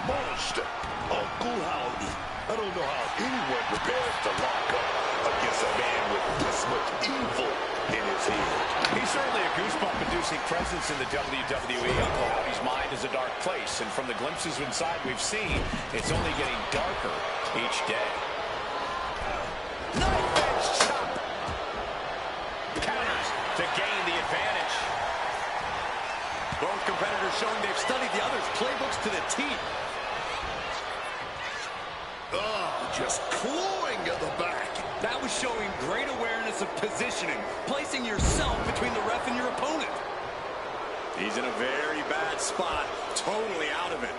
monster, Uncle Howdy. I don't know how anyone prepares to lock up against a man with this much evil in his head. He's certainly a goosebump-inducing presence in the WWE. Uncle Howdy's mind is a dark place, and from the glimpses inside we've seen, it's only getting darker each day. Knife edge chop. Counters to gain the advantage. Both competitors showing they've studied the other's playbooks to the T. Oh, just clawing at the back. That was showing great awareness of positioning, placing yourself between the ref and your opponent. He's in a very bad spot, totally out of it.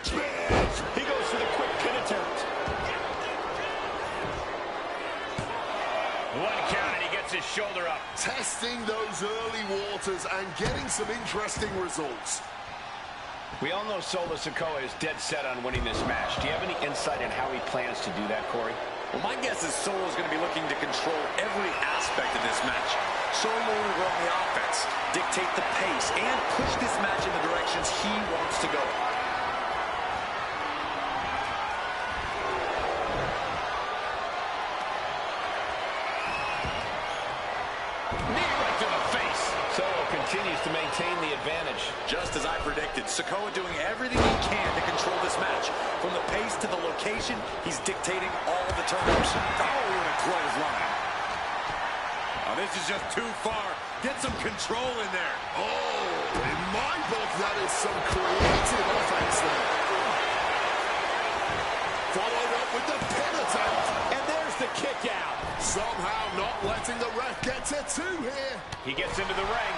He goes for the quick pin attempt. One count and he gets gets his shoulder up. Testing those early waters and getting some interesting results. We all know Solo Sikoa is dead set on winning this match. Do you have any insight on how he plans to do that, Corey? Well, my guess is Solo's going to be looking to control every aspect of this match. Solo will run the offense, dictate the pace, and push this match in the directions he wants to go. Continues to maintain the advantage. Just as I predicted, Sikoa doing everything he can to control this match. From the pace to the location, he's dictating all the terms. Oh, what a clothesline. Oh, this is just too far. Get some control in there. Oh, in my book, that is some creative offense there. Followed up with the pin attempt. And there's the kick out. Somehow not letting the ref get to two here. He gets into the ring.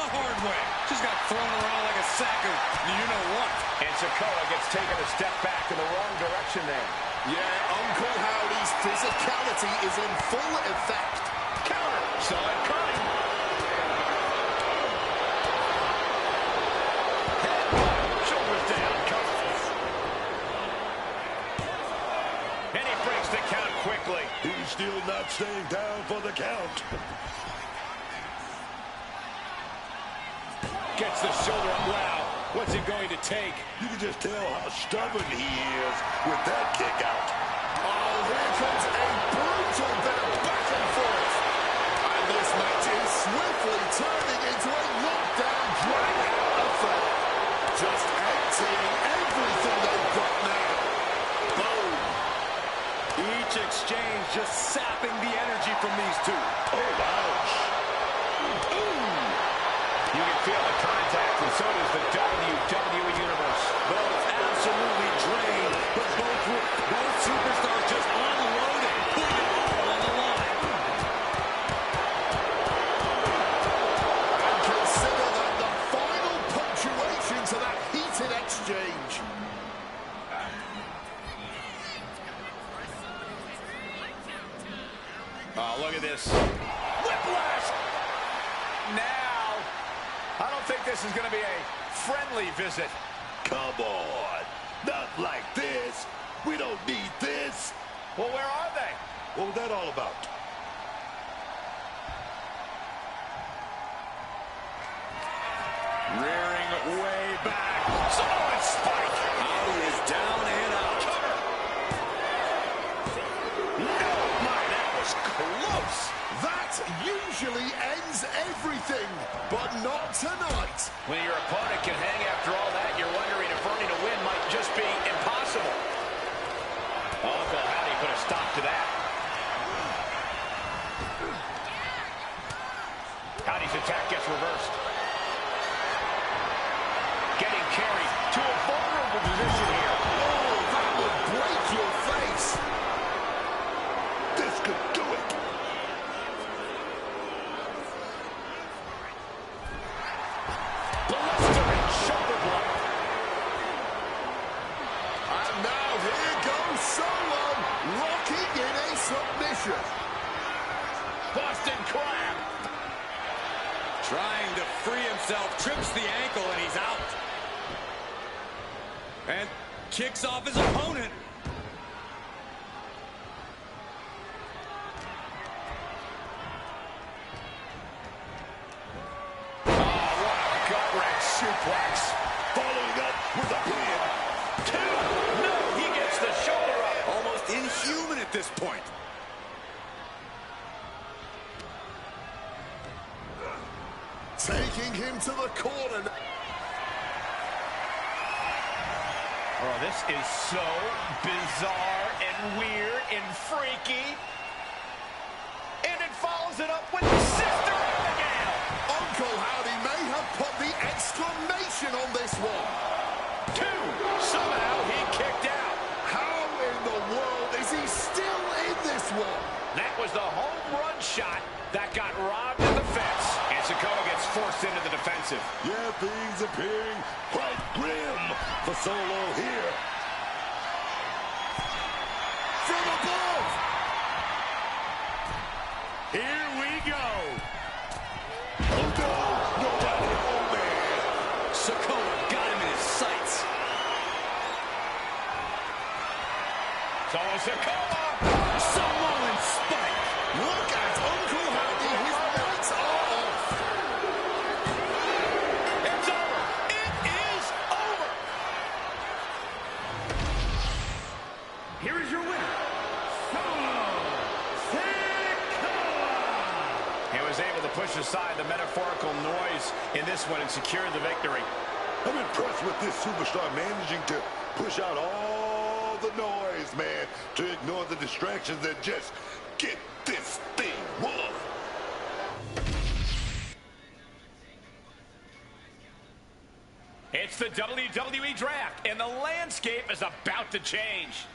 Hard way. Just got thrown around like a sack of you-know-what. And Sikoa gets taken a step back in the wrong direction there. Yeah, Uncle Howdy's physicality is in full effect. Counter. Saw it coming. Head up. Shoulders down. Cover. And he breaks the count quickly. He's still not staying down for the count. Gets the shoulder up. Wow. What's it going to take? You can just tell how stubborn he is with that kick out. Oh, here comes a brutal bit of back and forth. And this match is swiftly turning into a lockdown drag-out affair. Just emptying everything they've got now. Boom. Each exchange just sapping the energy from these two. Oh, ouch. You can feel the contact, and so does the WWE Universe. Both absolutely drained, but both superstars just unloaded, putting it all on the line. And consider that the final punctuation to that heated exchange. Oh, look at this. Whiplash! Now, I don't think this is going to be a friendly visit. Come on. Not like this. We don't need this. Well, where are they? What was that all about? Rearing way back. Samoan spike. Howdy is down and out. Cover. No, my, that was close. That usually ends everything, but not tonight. When your opponent can hang after all that, you're wondering if earning a win might just be impossible. Uncle Howdy put a stop to that. Howdy's attack gets reversed. Getting carried to a vulnerable position here. Oh, that would break your face. This could do it. Blistering shoulder block. And now here goes Solo, locking in a submission. Boston Crab. Trying to free himself, trips the ankle, and he's out. And kicks off his opponent. Suplex. Following up with a pin. Two. No, he gets the shoulder up. Almost inhuman at this point. Taking him to the corner. Oh, this is so bizarre and weird and freaky. And it follows it up with Sister Abigail. Uncle Howdy may have put the exclamation on this one. Two. Somehow he kicked out. How in the world is he still in this one? That was the home run shot that got robbed at the fence. And Sikoa gets forced into the defensive. Yeah, things appearing quite grim for Solo here. From above. Solo Sikoa. Samoan spike. Look at Uncle Howdy. His lights are off. It's over. It is over. Here is your winner, Solo Sikoa. He was able to push aside the metaphorical noise in this one and secure the victory. I'm impressed with this superstar managing to push out all the noise, man, to ignore the distractions and just get this thing won. It's the WWE Draft, and the landscape is about to change.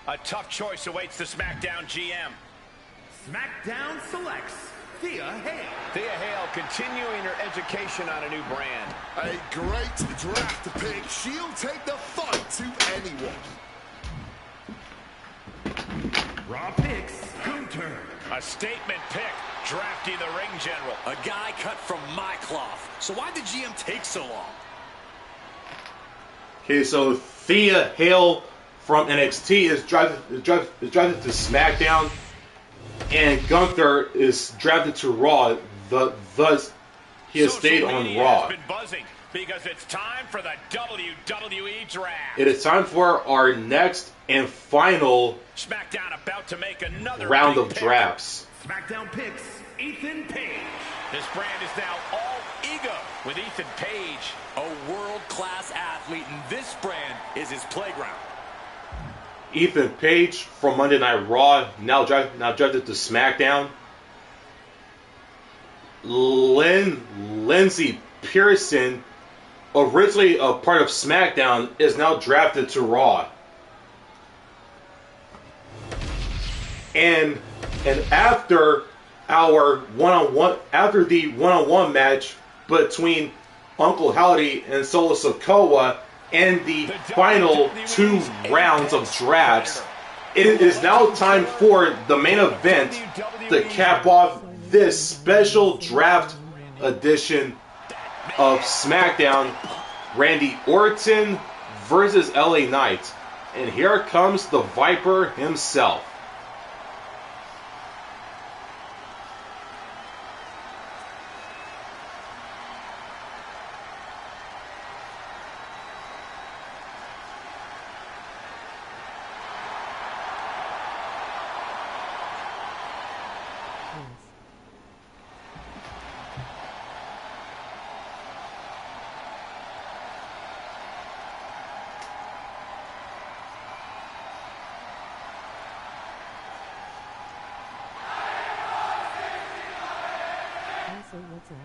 A tough choice awaits the SmackDown GM. SmackDown selects Thea Hale. Thea Hale continuing her education on a new brand. A great draft pick. She'll take the fight to anyone. Raw picks, Gunter. A statement pick, drafty the ring general. A guy cut from my cloth. So why did GM take so long? Okay, so Thea Hale from NXT is drafted to SmackDown, and Gunther is drafted to Raw. Thus, he has stayed on Raw. Has been buzzing because it's time for the WWE Draft. It is time for our next and final SmackDown about to make another round big of pick. drafts. SmackDown picks Ethan Page. This brand is now all ego with Ethan Page. A world-class athlete, and this brand is his playground. Ethan Page from Monday Night Raw, now drafted to SmackDown. Lindsey Pearson, originally a part of SmackDown, is now drafted to Raw. And after our the one-on-one match between Uncle Howdy and Solo Sikoa, and the final 2 rounds of drafts, it is now time for the main event to cap off this special draft edition of SmackDown. Randy Orton versus LA Knight. And here comes the Viper himself. What's up?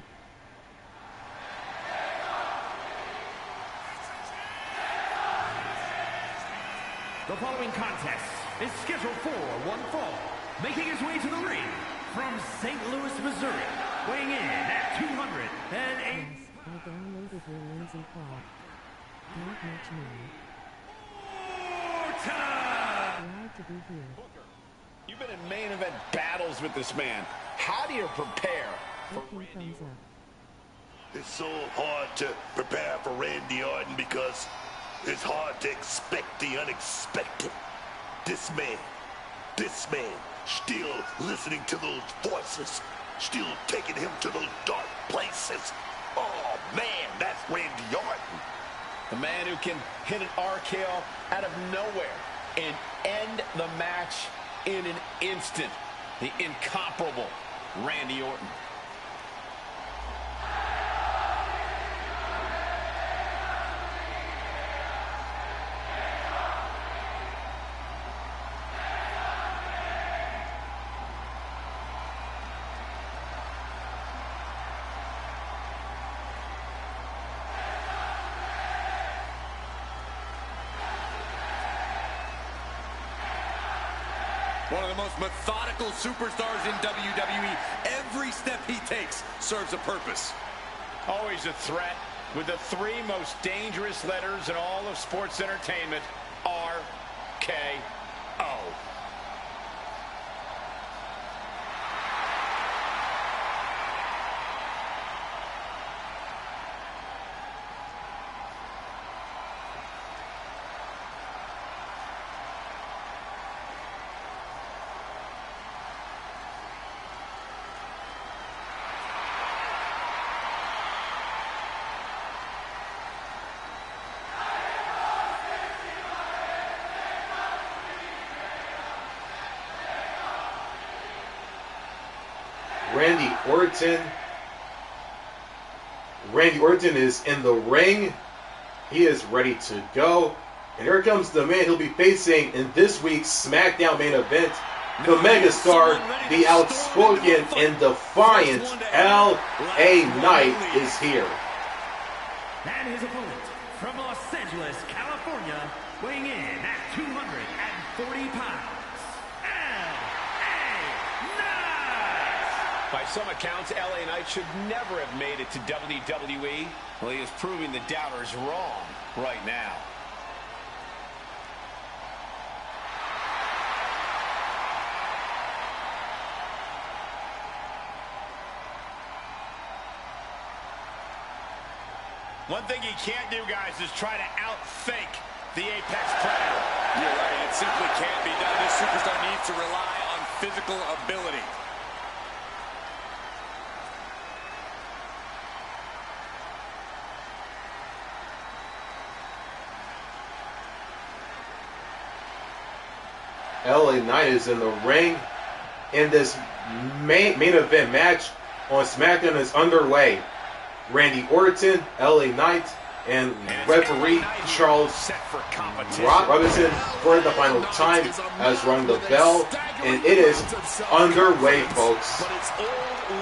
The following contest is scheduled for one fall. Making his way to the ring from St. Louis, Missouri, weighing in at 208. Yes, I downloaded your lazy clock. Don't match me. Glad to be here. You've been in main event battles with this man. How do you prepare for 18 Randy thumbs up. It's so hard to prepare for Randy Orton because it's hard to expect the unexpected. This man, still listening to those voices, still taking him to those dark places. Oh man, that's Randy Orton. The man who can hit an RKO out of nowhere and end the match in an instant. The incomparable Randy Orton. One of the most methodical superstars in WWE. Every step he takes serves a purpose. Always a threat with the 3 most dangerous letters in all of sports entertainment, RKO. Randy Orton. Randy Orton is in the ring. He is ready to go. And here comes the man he'll be facing in this week's SmackDown main event. The megastar, the outspoken and defiant LA Knight is here. And his opponent from Los Angeles, California, weighing in at 240 pounds, LA Knight! By some accounts, LA Knight should never have made it to WWE. Well, he is proving the doubters wrong right now. One thing he can't do, guys, is try to outthink the Apex Predator. You're right, it simply can't be done. This superstar needs to rely on physical ability. LA Knight is in the ring, and this main event match on SmackDown is underway. Randy Orton, LA Knight, and referee Charles Robinson for the final time has rung the bell, and it is underway, folks. But it's all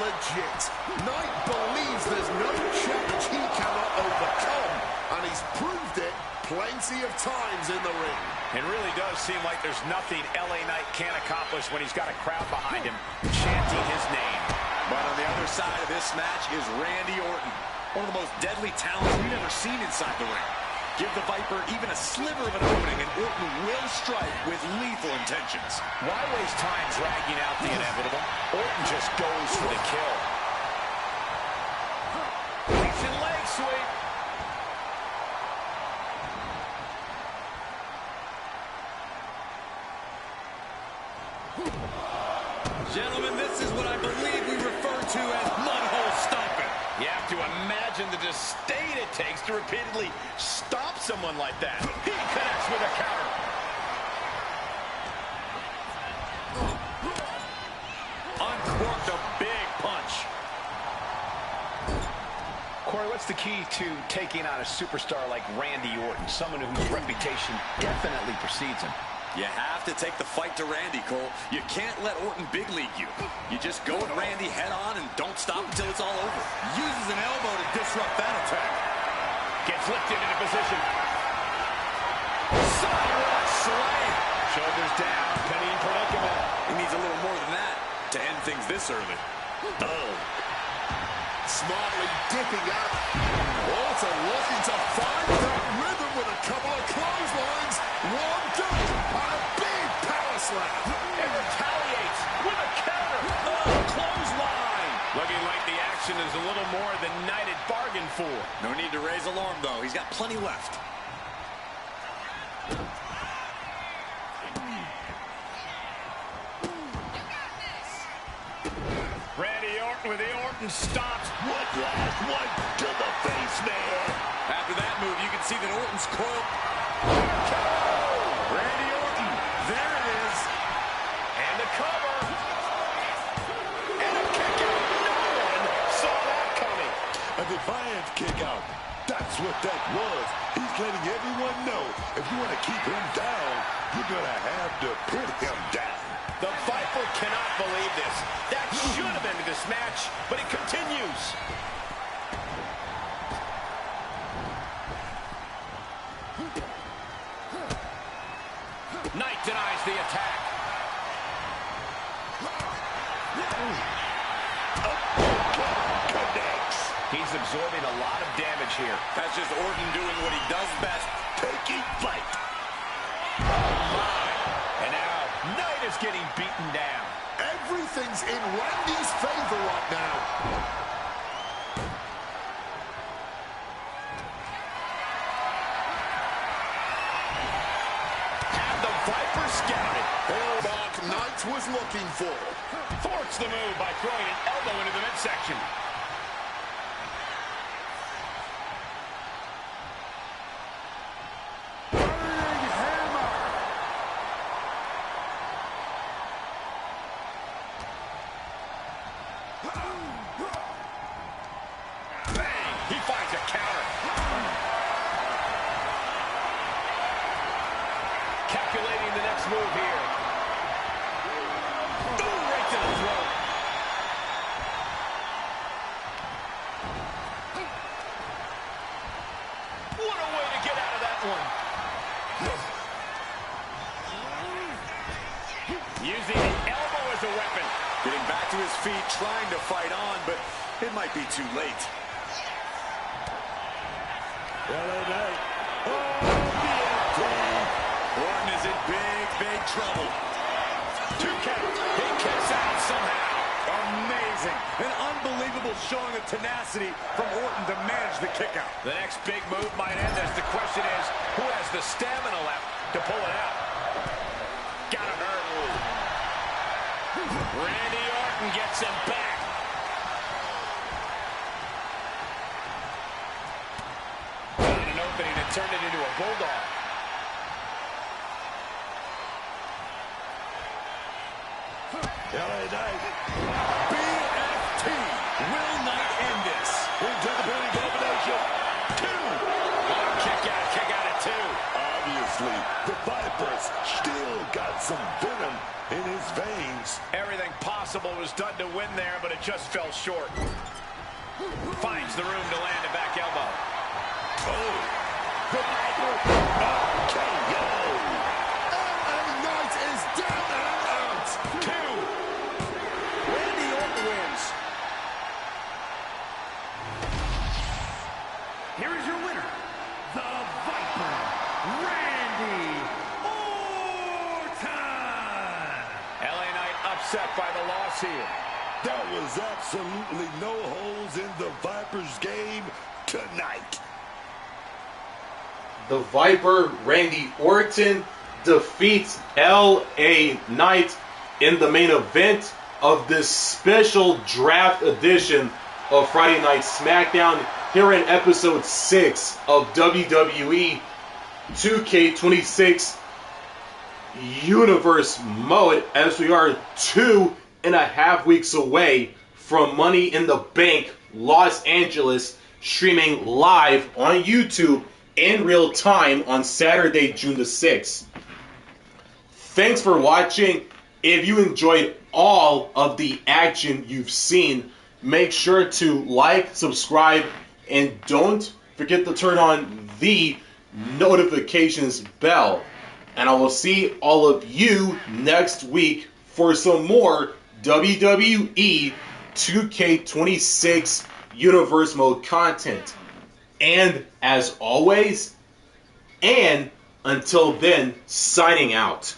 legit. Knight believes there's no challenge he cannot overcome, and he's proved it plenty of times in the ring. It really does seem like there's nothing LA Knight can't accomplish when he's got a crowd behind him chanting his name. But on the other side of this match is Randy Orton, one of the most deadly talents we've ever seen inside the ring. Give the Viper even a sliver of an opening, and Orton will strike with lethal intentions. Why waste time dragging out the inevitable? Orton just goes for the kill. Decent leg sweep. Gentlemen, this is what I believe we refer to as mudhole stomping. You have to imagine the disdain it takes to repeatedly stop someone like that. He connects with a counter. Uncorked a big punch. Corey, what's the key to taking on a superstar like Randy Orton, someone whose reputation definitely precedes him? You have to take the fight to Randy, Cole. You can't let Orton big league you. You just go at Randy head on and don't stop until it's all over. Uses an elbow to disrupt that attack. Gets lifted into position. Sidewalk slam. Shoulders down, penny in predicament. He needs a little more than that to end things this early. Oh. Smartly dipping out. Orton looking to find that rhythm with a couple of clotheslines. One done. And a big power slam. And retaliates with a counter. Clothesline. Looking like the action is a little more than Knight had bargained for. No need to raise alarm, though. He's got plenty left. Randy Orton with the Orton stops. What last one to the face, man? After that move, you can see that Orton's coil. Randy Orton. There it is. And the cover. And a kick out. No one saw that coming. A defiant kick out. That's what that was. He's letting everyone know if you want to keep him down, you're going to have to put him down. The Viper cannot believe this. That should have ended this match, but it continues. Knight denies the attack. Connects. He's absorbing a lot of damage here. That's just Orton doing what he does best. Taking flight. And now, Knight is getting beaten down. Everything's in Randy's favor right now. And the Viper scouted. Mark Knight was looking for. Thwarts the move by throwing an elbow into the midsection. Calculating the next move here. Ooh, right to the throat. What a way to get out of that one. Using the elbow as a weapon. Getting back to his feet, trying to fight on, but it might be too late. LA Knight. Orton is in big trouble. 2 count. He kicks out somehow. Amazing. An unbelievable showing of tenacity from Orton to manage the kick out. The next big move might end this. The question is, who has the stamina left to pull it out? Gotta hurt. Randy Orton gets him back. Found an opening and turned it into a bulldog. LA Knight. BFT. Will Knight end this? Into the pinning combination. 2. Oh, kick out at 2. Obviously, the Viper's still got some venom in his veins. Everything possible was done to win there, but it just fell short. Finds the room to land a back elbow. Oh, the Viper. KO. LA Knight is down and out. 2. Randy Orton wins. Here is your winner, the Viper, Randy Orton. LA Knight upset by the loss here. There was absolutely no holes in the Viper's game tonight. The Viper, Randy Orton, defeats LA Knight in the main event of this special draft edition of Friday Night SmackDown here in episode 6 of WWE 2K26 Universe Mode, as we are 2.5 weeks away from Money in the Bank Los Angeles, streaming live on YouTube in real time on Saturday, June the 6th. Thanks for watching. If you enjoyed all of the action you've seen, make sure to like, subscribe, and don't forget to turn on the notifications bell. And I will see all of you next week for some more WWE 2K26 Universe Mode content. And as always, and until then, signing out.